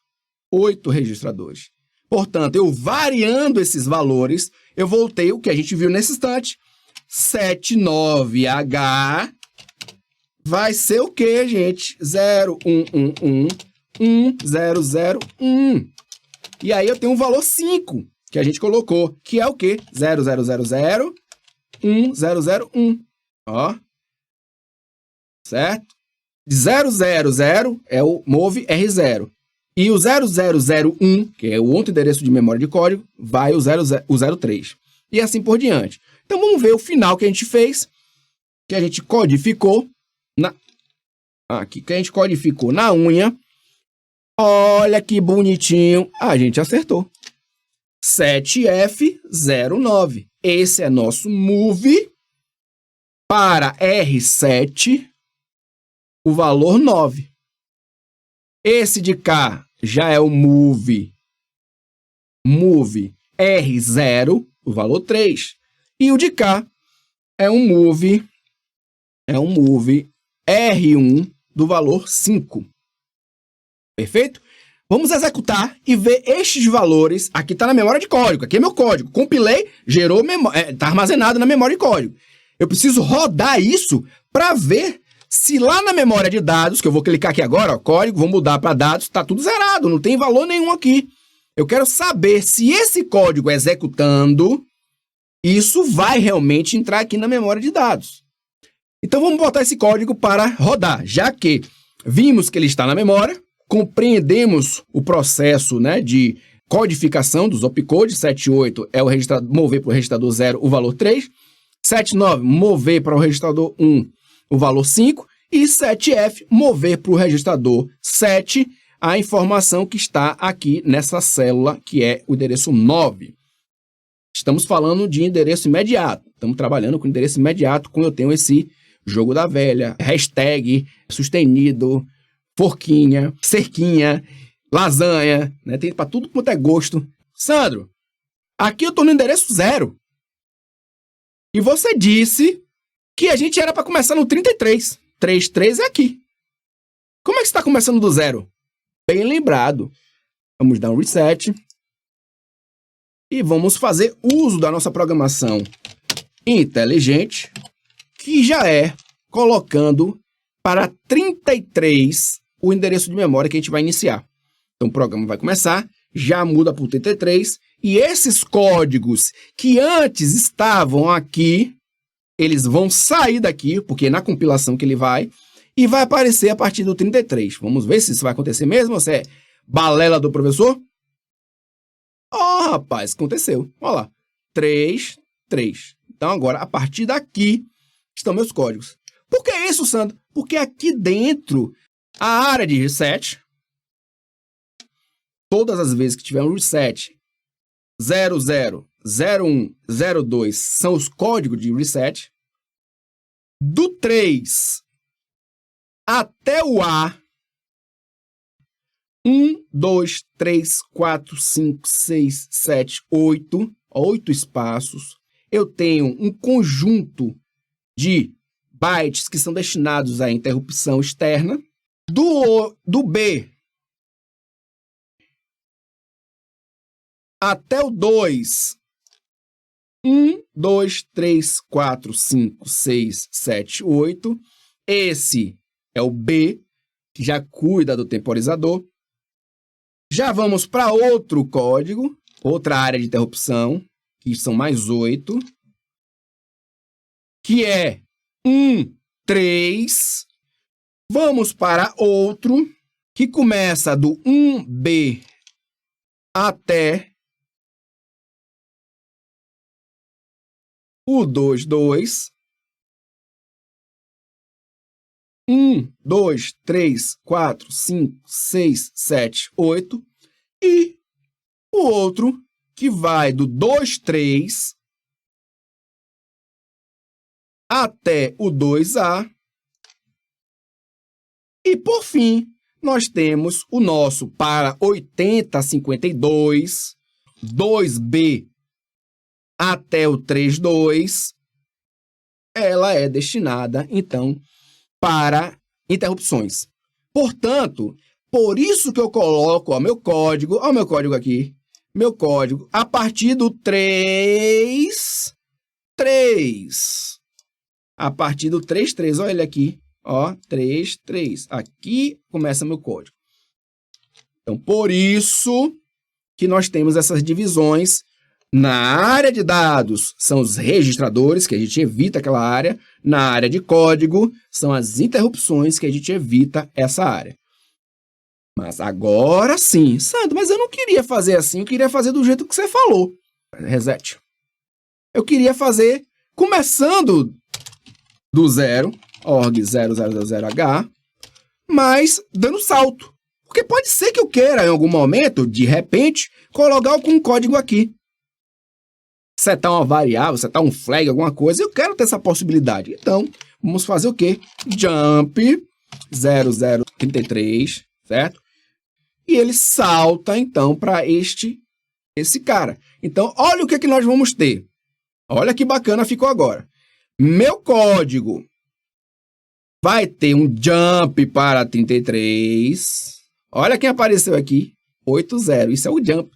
8 registradores. Portanto, eu variando esses valores, eu voltei o que a gente viu nesse instante. 79H vai ser o quê, gente? 01111001. E aí eu tenho um valor 5, que a gente colocou, que é o quê? 00001001. Ó. Certo? 000 é o move R0. E o 0001, que é o outro endereço de memória de código, vai o 03. E assim por diante. Então vamos ver o final que a gente fez, que a gente codificou na unha. Olha que bonitinho. A gente acertou. 7F09. Esse é nosso move para R7, o valor 9. Esse de cá já é o move R0, o valor 3. E o de cá é um move R1 do valor 5. Perfeito? Vamos executar e ver estes valores. Aqui está na memória de código. Aqui é meu código. Compilei, gerou memória. Está armazenado na memória de código. Eu preciso rodar isso para ver se lá na memória de dados, que eu vou clicar aqui agora, ó, código, vou mudar para dados, está tudo zerado, não tem valor nenhum aqui. Eu quero saber se esse código executando, isso vai realmente entrar aqui na memória de dados. Então vamos botar esse código para rodar, já que vimos que ele está na memória, compreendemos o processo, né, de codificação dos opcodes. 78 é o registrador, mover para o registrador 0 o valor 3, 79 mover para o registrador 1 o valor 5 e 7F mover para o registrador 7 a informação que está aqui nessa célula, que é o endereço 9. Estamos falando de endereço imediato. Estamos trabalhando com endereço imediato quando eu tenho esse jogo da velha, hashtag, sustenido, forquinha, cerquinha, lasanha, né? Tem para tudo quanto é gosto. Sandro, aqui eu estou no endereço 0. E você disse que a gente era para começar no 33. 33 é aqui. Como é que você está começando do 0? Bem lembrado. Vamos dar um reset. E vamos fazer uso da nossa programação inteligente, que já é colocando para 33 o endereço de memória que a gente vai iniciar. Então o programa vai começar, já muda para o 33 E esses códigos que antes estavam aqui, eles vão sair daqui, porque é na compilação que ele vai, e vai aparecer a partir do 33. Vamos ver se isso vai acontecer mesmo, ou se é balela do professor? Ó, rapaz, aconteceu. Olha lá. 3, 3. Então, agora, a partir daqui, estão meus códigos. Por que isso, Sandro? Porque aqui dentro, a área de reset, todas as vezes que tiver um reset 00, 01, 02 são os códigos de reset. Do 3 até o A, 1, 2, 3, 4, 5, 6, 7, 8, 8 espaços. Eu tenho um conjunto de bytes que são destinados à interrupção externa. Do B até o 2, 1, 2, 3, 4, 5, 6, 7, 8. Esse é o B, que já cuida do temporizador. Já vamos para outro código, outra área de interrupção, que são mais 8, que é 1, 3. Vamos para outro, que começa do 1B até o 2, 2. 1, 2, 3, 4, 5, 6, 7, 8. E o outro que vai do 2, 3 até o 2A. E, por fim, nós temos o nosso para 8052, 2B até o 32. Ela é destinada, então, para interrupções. Portanto, por isso que eu coloco ó, meu código aqui, meu código, a partir do 3, 3. A partir do 3, 3, olha ele aqui, ó, 3, 3. Aqui começa meu código. Então, por isso que nós temos essas divisões. Na área de dados, são os registradores, que a gente evita aquela área. Na área de código, são as interrupções, que a gente evita essa área. Mas agora sim. Sandro, mas eu não queria fazer assim, eu queria fazer do jeito que você falou. Reset. Eu queria fazer começando do 0, org 0000H, mas dando salto. Porque pode ser que eu queira, em algum momento, de repente, colocar algum código aqui. Setar uma variável, setar um flag, alguma coisa, eu quero ter essa possibilidade. Então, vamos fazer o quê? Jump 0033, certo? E ele salta, então, para esse cara. Então, olha o que nós vamos ter. Olha que bacana ficou agora. Meu código vai ter um jump para 33. Olha quem apareceu aqui. 80. Isso é o jump.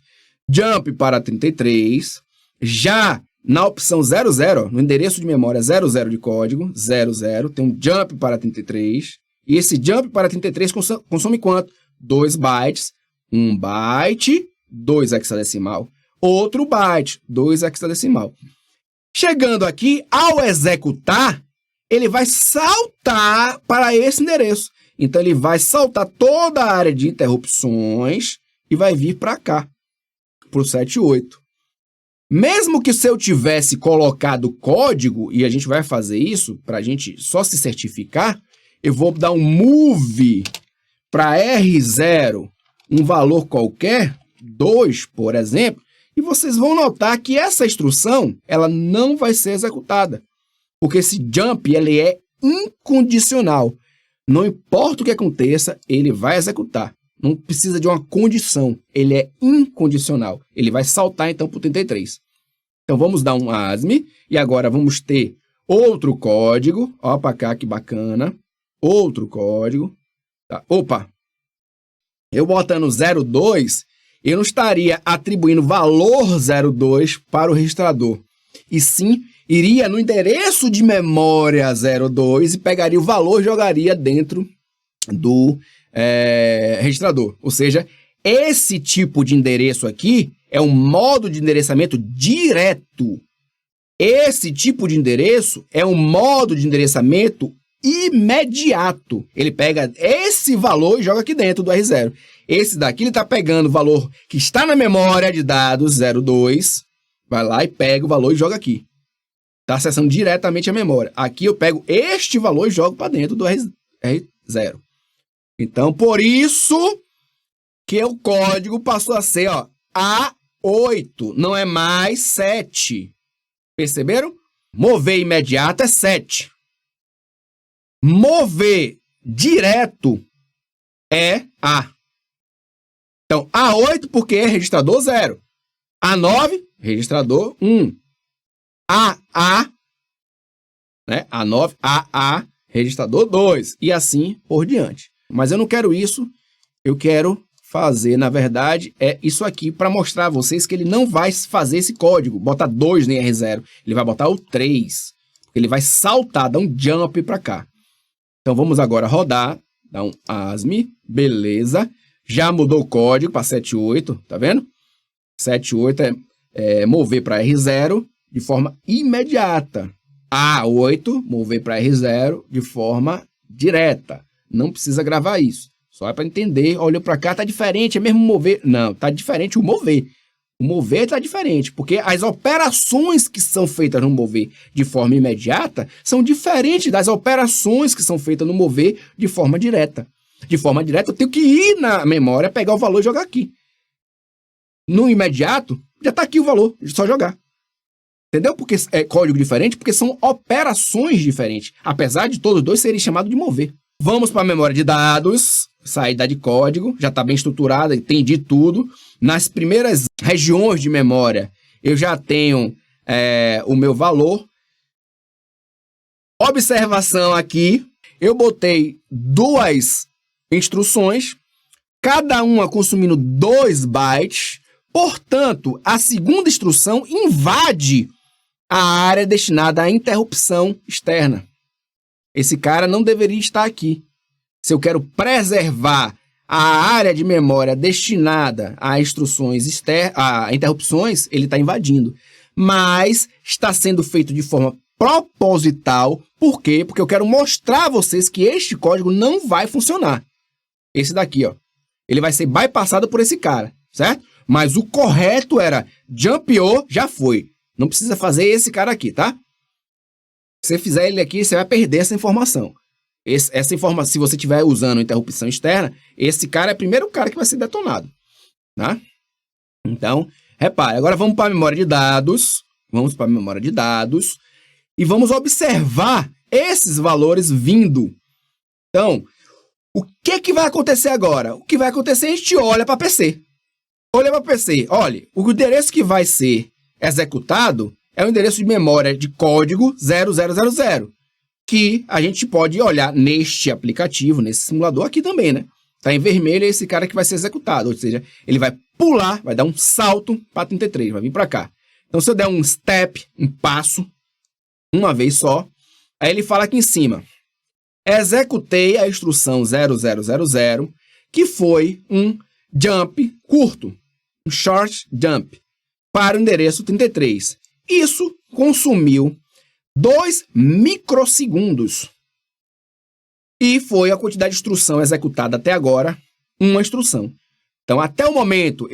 Jump para 33. Já na opção 00, no endereço de memória 00 de código, 00, tem um jump para 33. E esse jump para 33 consome quanto? 2 bytes. 1 byte, 2 hexadecimal. Outro byte, 2 hexadecimal. Chegando aqui, ao executar, ele vai saltar para esse endereço. Então, ele vai saltar toda a área de interrupções e vai vir para cá, para o 78. Mesmo que se eu tivesse colocado código, e a gente vai fazer isso para a gente só se certificar, eu vou dar um move para R0, um valor qualquer, 2, por exemplo, e vocês vão notar que essa instrução ela não vai ser executada, porque esse jump ele é incondicional. Não importa o que aconteça, ele vai executar. Não precisa de uma condição. Ele é incondicional. Ele vai saltar, então, para o 33. Então, vamos dar um ASM. E agora vamos ter outro código. Ó, para cá, que bacana. Outro código. Tá. Opa! Eu botando 02, eu não estaria atribuindo valor 02 para o registrador. E sim, iria no endereço de memória 02 e pegaria o valor e jogaria dentro do registrador. Ou seja, esse tipo de endereço aqui é um modo de endereçamento direto. Esse tipo de endereço é um modo de endereçamento imediato. Ele pega esse valor e joga aqui dentro do R0. Esse daqui ele está pegando o valor que está na memória de dados 02, vai lá e pega o valor e joga aqui. Está acessando diretamente a memória. Aqui eu pego este valor e jogo para dentro do R0. Então, por isso que o código passou a ser A8, não é mais 7. Perceberam? Mover imediato é 7. Mover direto é A. Então, A8 porque é registrador 0. A9, registrador 1. AA, né? A9, AA, registrador 2. E assim por diante. Mas eu não quero isso. Eu quero fazer, na verdade, é isso aqui para mostrar a vocês que ele não vai fazer esse código, botar 2 no R0. Ele vai botar o 3. Ele vai saltar, dar um jump para cá. Então, vamos agora rodar. Dá um ASME. Beleza. Já mudou o código para 78, tá vendo? 78 é mover para R0 de forma imediata. A8, mover para R0 de forma direta. Não precisa gravar isso. Só é para entender. Olhou para cá, tá diferente, é mesmo mover. Não, tá diferente o mover. O mover tá diferente, porque as operações que são feitas no mover de forma imediata são diferentes das operações que são feitas no mover de forma direta. De forma direta, eu tenho que ir na memória, pegar o valor e jogar aqui. No imediato, já está aqui o valor, é só jogar. Entendeu? Porque é código diferente, porque são operações diferentes, apesar de todos os dois serem chamados de mover. Vamos para a memória de dados, saída de código, já está bem estruturada, entendi tudo. Nas primeiras regiões de memória, eu já tenho o meu valor. Observação aqui, eu botei 2 instruções, cada uma consumindo 2 bytes, portanto, a segunda instrução invade a área destinada à interrupção externa. Esse cara não deveria estar aqui. Se eu quero preservar a área de memória destinada a instruções a interrupções, ele está invadindo. Mas está sendo feito de forma proposital. Por quê? Porque eu quero mostrar a vocês que este código não vai funcionar. Esse daqui, ele vai ser bypassado por esse cara, certo? Mas o correto era jump-o, já foi. Não precisa fazer esse cara aqui, tá? Se você fizer ele aqui, você vai perder essa informação. Essa informação, se você estiver usando interrupção externa, esse cara é o primeiro cara que vai ser detonado, tá? Então, repare, agora vamos para a memória de dados. Vamos para a memória de dados e vamos observar esses valores vindo. Então, o que vai acontecer agora? O que vai acontecer, a gente olha para PC. Olha para PC, olha, o endereço que vai ser executado é o endereço de memória de código 0000, que a gente pode olhar neste aplicativo, nesse simulador aqui também, né? Tá em vermelho é esse cara que vai ser executado, ou seja, ele vai pular, vai dar um salto para 33, vai vir para cá. Então, se eu der um step, um passo, uma vez só, aí ele fala aqui em cima, executei a instrução 0000, que foi um jump curto, um short jump, para o endereço 33. Isso consumiu 2 microsegundos. E foi a quantidade de instrução executada até agora, uma instrução. Então, até o momento,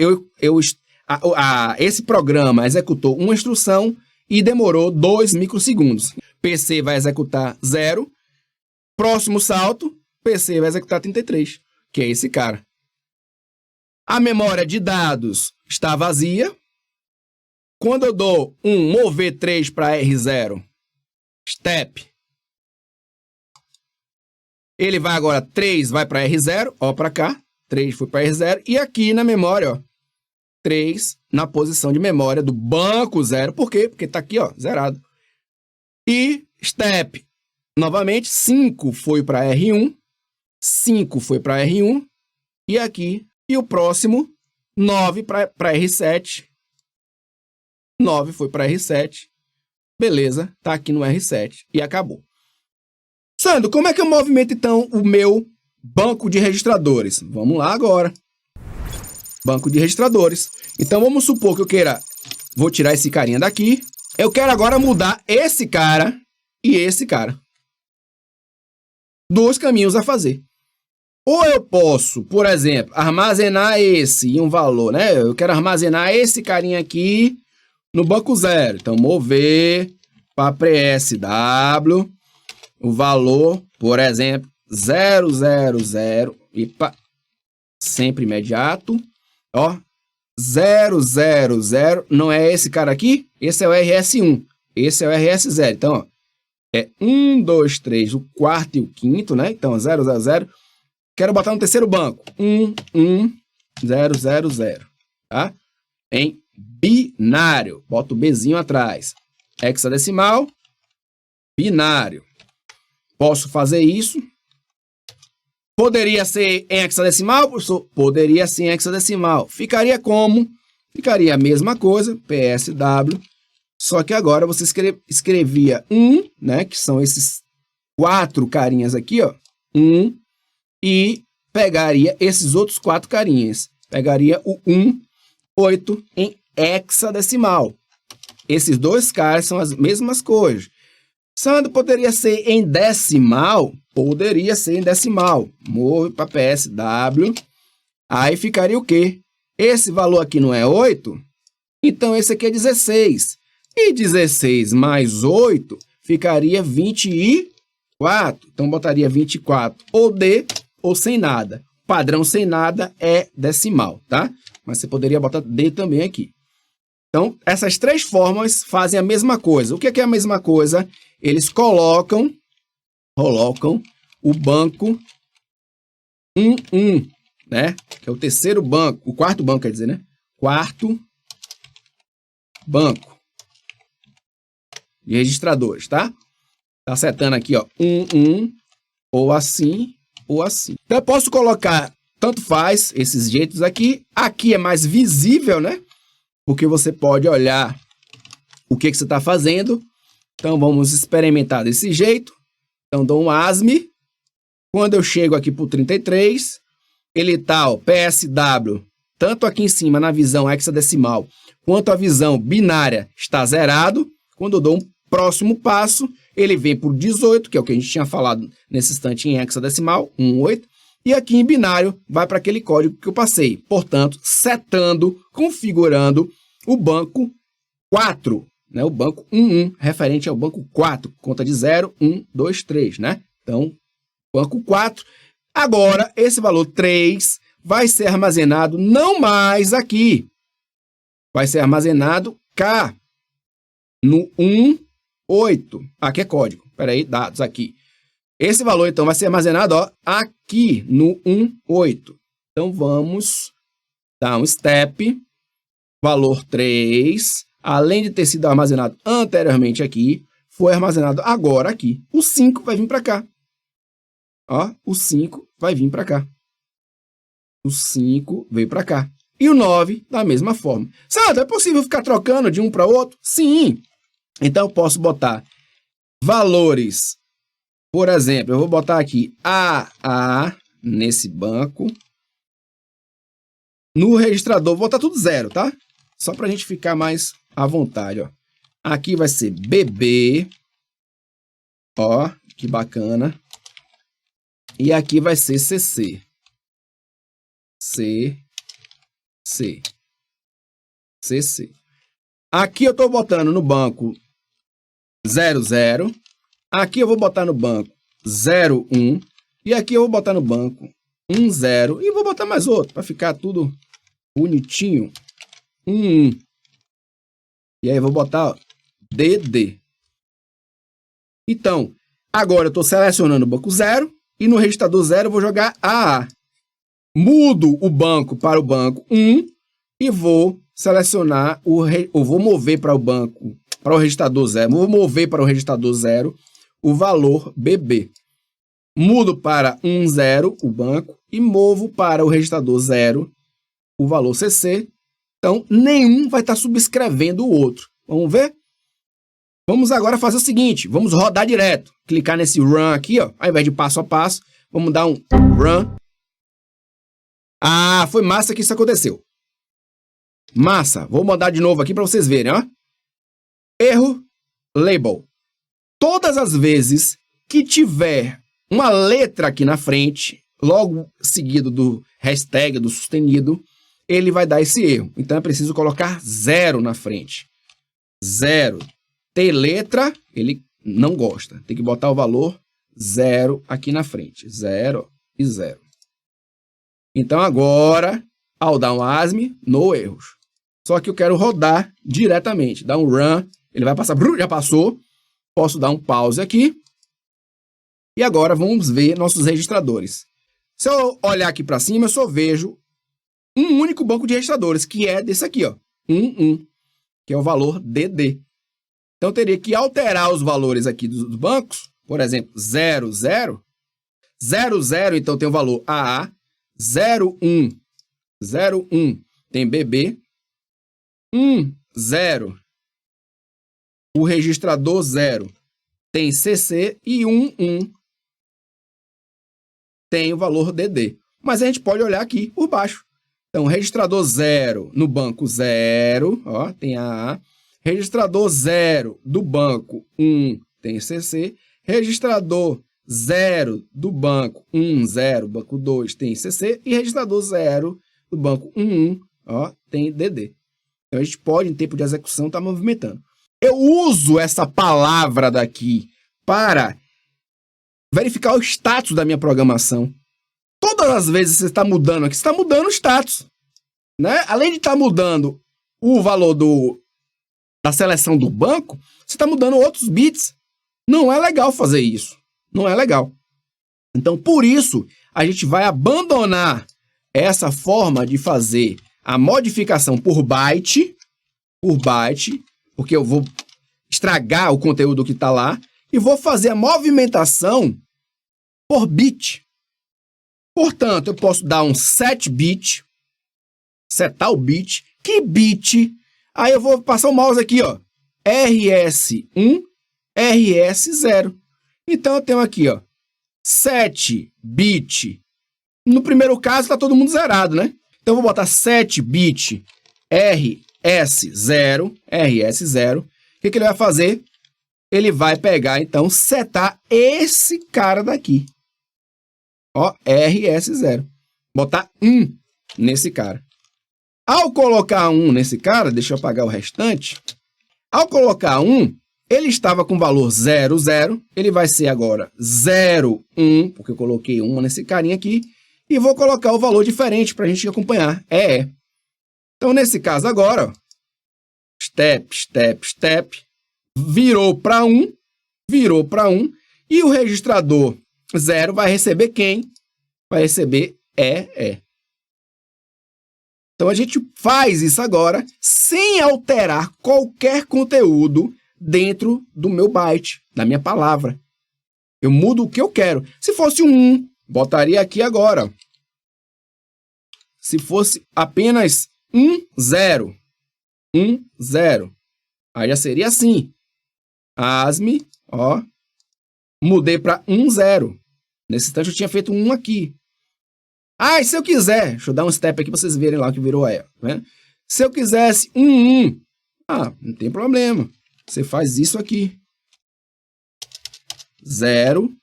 esse programa executou uma instrução e demorou 2 microsegundos. PC vai executar 0. Próximo salto, PC vai executar 33, que é esse cara. A memória de dados está vazia. Quando eu dou um mover 3 para R0, step, ele vai agora, 3 vai para R0, ó, para cá, 3 foi para R0, e aqui na memória, ó, 3 na posição de memória do banco 0. Por quê? Porque está aqui, ó, zerado. E step, novamente, 5 foi para R1, 5 foi para R1, e aqui, e o próximo, 9 para R7, 9 foi para R7, beleza, tá aqui no R7, e acabou. Sandro, como é que eu movimento, então, o meu banco de registradores? Vamos lá agora. banco de registradores. Então, vamos supor que eu queira... Vou tirar esse carinha daqui. Eu quero agora mudar esse cara e esse cara. Dois caminhos a fazer. Ou eu posso, por exemplo, armazenar esse em um valor, né? Eu quero armazenar esse carinha aqui no banco 0. Então, mover para PSW, o valor, por exemplo, 000 e sempre imediato, ó, 000, não é esse cara aqui? Esse é o RS1, esse é o RS0. Então, ó, é 1, 2, 3, o quarto e o quinto, né? Então, 000. Quero botar no terceiro banco. 1, 000, tá? Em binário. Boto o Bzinho atrás. Hexadecimal, binário. Posso fazer isso. Poderia ser em hexadecimal, professor? Poderia ser em hexadecimal. Ficaria como? Ficaria a mesma coisa, PSW. Só que agora você escrevia 1, né? Que são esses 4 carinhas aqui, ó. 1. E pegaria esses outros 4 carinhas. Pegaria o 1, 8 em hexadecimal. Esses dois caras são as mesmas coisas. Sandro, poderia ser em decimal? Poderia ser em decimal. Move para PSW. Aí ficaria o quê? Esse valor aqui não é 8? Então esse aqui é 16. E 16 mais 8 ficaria 24. Então botaria 24 ou D ou sem nada. Padrão sem nada é decimal, tá? Mas você poderia botar D também aqui. Então, essas 3 fórmulas fazem a mesma coisa. O que é a mesma coisa? Eles colocam o banco 1, né? Que é o terceiro banco, o quarto banco, quer dizer, né? Quarto banco de registradores, tá? Tá setando aqui, ó, 1, ou assim, ou assim. Então, eu posso colocar, tanto faz, esses jeitos aqui. Aqui é mais visível, né? Porque você pode olhar o que você está fazendo. Então, vamos experimentar desse jeito. Então, dou um ASME. Quando eu chego aqui para o 33, ele está, ó, PSW, tanto aqui em cima na visão hexadecimal, quanto a visão binária está zerado. Quando eu dou um próximo passo, ele vem por 18, que é o que a gente tinha falado nesse instante em hexadecimal, 18. E aqui em binário vai para aquele código que eu passei. Portanto, setando, configurando o banco 4, né? O banco 1, referente ao banco 4. Conta de 0, 1, 2, 3, né? Então, banco 4. Agora, esse valor 3 vai ser armazenado não mais aqui. Vai ser armazenado cá, no 1, 8. Aqui é código. Espera aí, dados aqui. Esse valor, então, vai ser armazenado, ó, aqui no 1, 8. Então, vamos dar um step. Valor 3, além de ter sido armazenado anteriormente aqui, foi armazenado agora aqui. O 5 vai vir para cá. Ó, o 5 vai vir para cá. O 5 veio para cá. E o 9 da mesma forma. Sandro, é possível ficar trocando de um para outro? Sim. Então, eu posso botar valores. Por exemplo, eu vou botar aqui AA nesse banco. No registrador, vou botar tudo 0, tá? Só para a gente ficar mais à vontade, ó. Aqui vai ser BB. Ó, que bacana. E aqui vai ser CC. CC. Aqui eu estou botando no banco 00. Aqui eu vou botar no banco 01. E aqui eu vou botar no banco 10. E vou botar mais outro, para ficar tudo bonitinho. 1. E aí eu vou botar, ó, DD. Então, agora eu estou selecionando o banco 0. E no registrador 0 eu vou jogar AA. Mudo o banco para o banco 1. E vou selecionar, ou vou mover para o banco, para o registrador 0. Vou mover para o registrador 0 o valor BB. Mudo para 10 o banco e movo para o registrador 0 o valor CC. Então, nenhum vai estar subscrevendo o outro. Vamos ver? Vamos agora fazer o seguinte. Vamos rodar direto. Clicar nesse Run aqui, ó. Ao invés de passo a passo, vamos dar um Run. Ah, foi massa que isso aconteceu. Massa. Vou mandar de novo aqui para vocês verem, ó. Erro, label. Todas as vezes que tiver uma letra aqui na frente, logo seguido do hashtag, do sustenido, ele vai dar esse erro. Então, é preciso colocar 0 na frente. 0. Ter letra, ele não gosta. Tem que botar o valor 0 aqui na frente. 0 e 0. Então, agora, ao dar um ASME, no erros. Só que eu quero rodar diretamente. Dar um run, ele vai passar, já passou. Posso dar um pause aqui. E agora vamos ver nossos registradores. Se eu olhar aqui para cima, eu só vejo um único banco de registradores, que é desse aqui, ó, 1, que é o valor DD. Então, eu teria que alterar os valores aqui dos bancos, por exemplo, 0, 0. 0, 0, então, tem o valor AA. 0, 1. 0, 1 tem BB. 1, 0. O registrador 0 tem CC e 1, 1 tem o valor DD. Mas a gente pode olhar aqui por baixo. Então, registrador 0 no banco 0, ó, tem AA. Registrador 0 do banco 1 tem CC. Registrador 0 do banco 1, 0, banco 2 tem CC. E registrador 0 do banco 1, 1, ó, tem DD. Então, a gente pode, em tempo de execução, estar movimentando. Eu uso essa palavra daqui para verificar o status da minha programação. Todas as vezes que você está mudando aqui, você está mudando o status, né? Além de estar mudando o valor da seleção do banco, você está mudando outros bits. Não é legal fazer isso. Não é legal. Então, por isso, a gente vai abandonar essa forma de fazer a modificação por byte, porque eu vou estragar o conteúdo que está lá, e vou fazer a movimentação por bit. Portanto, eu posso dar um set bit, setar o bit. Que bit? Aí eu vou passar o mouse aqui, ó, RS1, RS0. Então, eu tenho aqui, ó, set bit. No primeiro caso, está todo mundo zerado, né? Então, eu vou botar set bit RS0, RS0. O que ele vai fazer? Ele vai pegar, então, setar esse cara daqui. Ó, RS0. Botar 1 nesse cara. Ao colocar 1 nesse cara, deixa eu apagar o restante. Ao colocar 1, ele estava com valor 0, 0. Ele vai ser agora 0, 1, porque eu coloquei 1 nesse carinha aqui. E vou colocar o valor diferente para a gente acompanhar. Então, nesse caso agora, ó, step, step, step, virou para 1, e o registrador 0 vai receber quem? Vai receber EE. Então, a gente faz isso agora sem alterar qualquer conteúdo dentro do meu byte, da minha palavra. Eu mudo o que eu quero. Se fosse um 1, botaria aqui agora. Se fosse apenas 1, 0. 1, 0. Aí já seria assim. ASME, ó. Mudei para 1, 0. Nesse instante eu tinha feito 1 aqui. Ah, e se eu quiser, deixa eu dar um step aqui para vocês verem lá que virou E. Né? Se eu quisesse 1, 1. Ah, não tem problema. Você faz isso aqui. 0,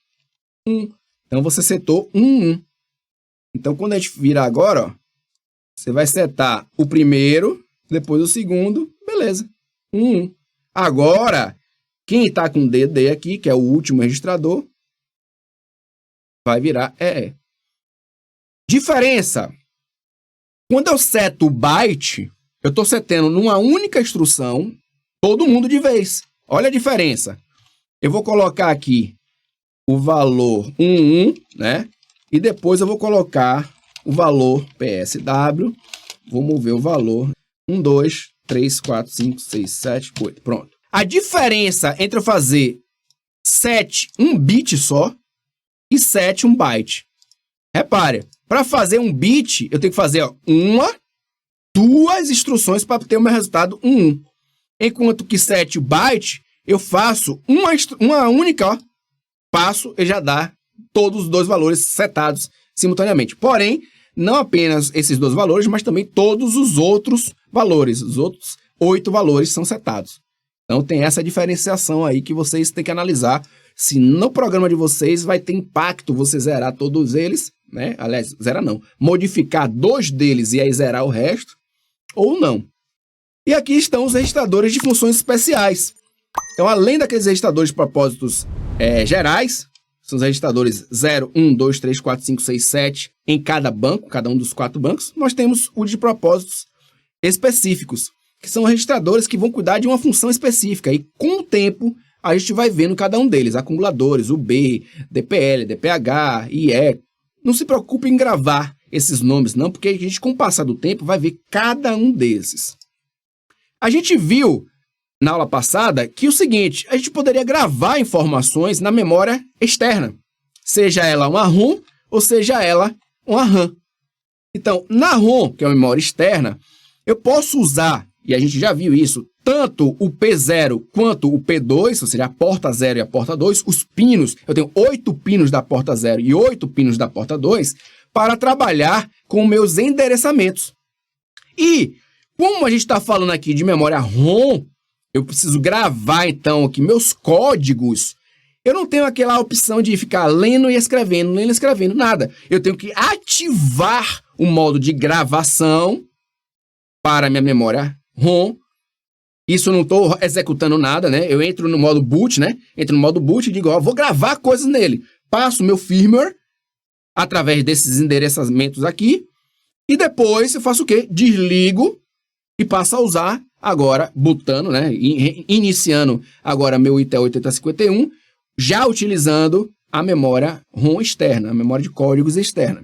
1. Então você setou 1, 1. Então quando a gente virar agora, ó, você vai setar o primeiro, depois o segundo, beleza. 1, 1. Agora, quem está com DD aqui, que é o último registrador, vai virar EE. Diferença. Quando eu seto o byte, eu estou setando numa única instrução, todo mundo de vez. Olha a diferença. Eu vou colocar aqui o valor 1, 1, né? E depois eu vou colocar o valor PSW. Vou mover o valor 1, 2, 3, 4, 5, 6, 7, 8. Pronto. A diferença entre eu fazer set um bit só e set um byte. Repare, para fazer um bit, eu tenho que fazer ó, duas instruções para ter o meu resultado 1, 1. Enquanto que set o byte, eu faço uma única, ó, passo e já dá todos os dois valores setados simultaneamente. Porém, não apenas esses dois valores, mas também todos os outros valores, os outros 8 valores são setados. Então tem essa diferenciação aí que vocês têm que analisar se no programa de vocês vai ter impacto você zerar todos eles, né? Aliás, zerar não, modificar 2 deles e aí zerar o resto, ou não. E aqui estão os registradores de funções especiais. Então, além daqueles registradores de propósitos gerais, são os registradores 0, 1, 2, 3, 4, 5, 6, 7 em cada banco, cada um dos 4 bancos, nós temos o de propósitos específicos, que são registradores que vão cuidar de uma função específica. E com o tempo, a gente vai vendo cada um deles, acumuladores, UB, DPL, DPH, IE. Não se preocupe em gravar esses nomes, não, porque a gente, com o passar do tempo, vai ver cada um desses. A gente viu na aula passada que o seguinte, a gente poderia gravar informações na memória externa, seja ela uma ROM ou seja ela uma RAM. Então, na ROM, que é uma memória externa, eu posso usar, e a gente já viu isso, tanto o P0 quanto o P2, ou seja, a porta 0 e a porta 2, os pinos, eu tenho 8 pinos da porta 0 e 8 pinos da porta 2, para trabalhar com meus endereçamentos. E, como a gente está falando aqui de memória ROM, eu preciso gravar, então, aqui meus códigos. Eu não tenho aquela opção de ficar lendo e escrevendo, nada. Eu tenho que ativar o modo de gravação para a minha memória ROM. Isso eu não estou executando nada, né? Eu entro no modo boot, né? Entro no modo boot e digo, ó, vou gravar coisas nele. Passo o meu firmware através desses endereçamentos aqui. E depois eu faço o quê? Desligo e passo a usar agora, bootando, né? Iniciando agora meu Intel 8051, já utilizando a memória ROM externa, a memória de códigos externa.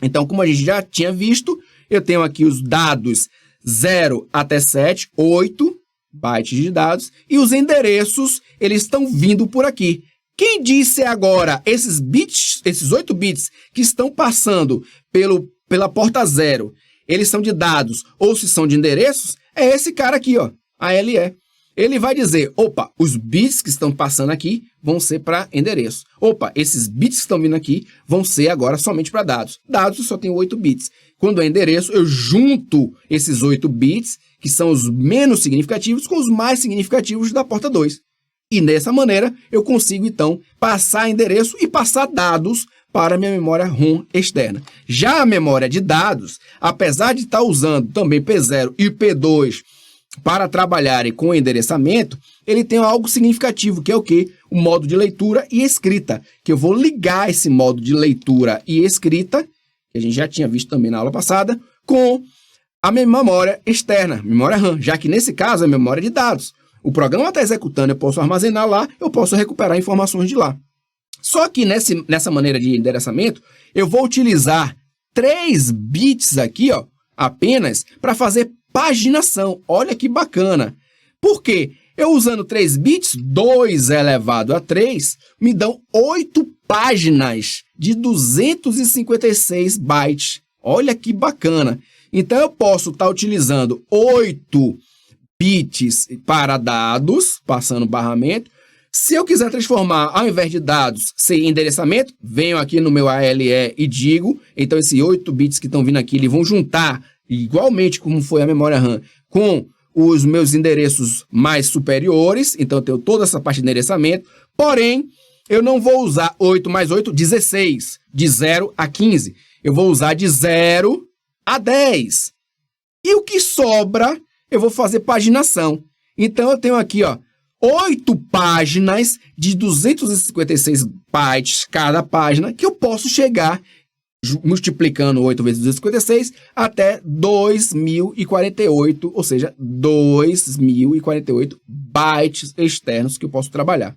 Então, como a gente já tinha visto, eu tenho aqui os dados 0 até 7, 8 bytes de dados, e os endereços, eles estão vindo por aqui. Quem disse agora esses bits, esses 8 bits que estão passando pela porta 0, eles são de dados ou se são de endereços, é esse cara aqui, ó, ALE. Ele vai dizer, opa, os bits que estão passando aqui vão ser para endereço. Opa, esses bits que estão vindo aqui vão ser agora somente para dados. Dados eu só tenho 8 bits. Quando é endereço, eu junto esses 8 bits, que são os menos significativos, com os mais significativos da porta 2. E dessa maneira, eu consigo, então, passar endereço e passar dados para a minha memória ROM externa. Já a memória de dados, apesar de estar usando também P0 e P2 para trabalharem com endereçamento, ele tem algo significativo, que é o quê? O modo de leitura e escrita, que eu vou ligar esse modo de leitura e escrita, que a gente já tinha visto também na aula passada, com a minha memória externa, memória RAM, já que nesse caso é memória de dados. O programa está executando, eu posso armazenar lá, eu posso recuperar informações de lá. Só que nessa maneira de endereçamento, eu vou utilizar 3 bits aqui, ó, apenas, para fazer paginação. Olha que bacana. Por quê? Eu usando 3 bits, 2 elevado a 3, me dão 8 páginas de 256 bytes. Olha que bacana. Então, eu posso estar utilizando 8 bits para dados, passando barramento. Se eu quiser transformar, ao invés de dados, ser endereçamento, venho aqui no meu ALE e digo, então esses 8 bits que estão vindo aqui, eles vão juntar, igualmente como foi a memória RAM, com os meus endereços mais superiores, então eu tenho toda essa parte de endereçamento, porém, eu não vou usar 8 mais 8, 16, de 0 a 15. Eu vou usar de 0 a 10. E o que sobra, eu vou fazer paginação. Então, eu tenho aqui, ó, 8 páginas de 256 bytes cada página, que eu posso chegar, multiplicando 8 vezes 256, até 2048, ou seja, 2048 bytes externos que eu posso trabalhar.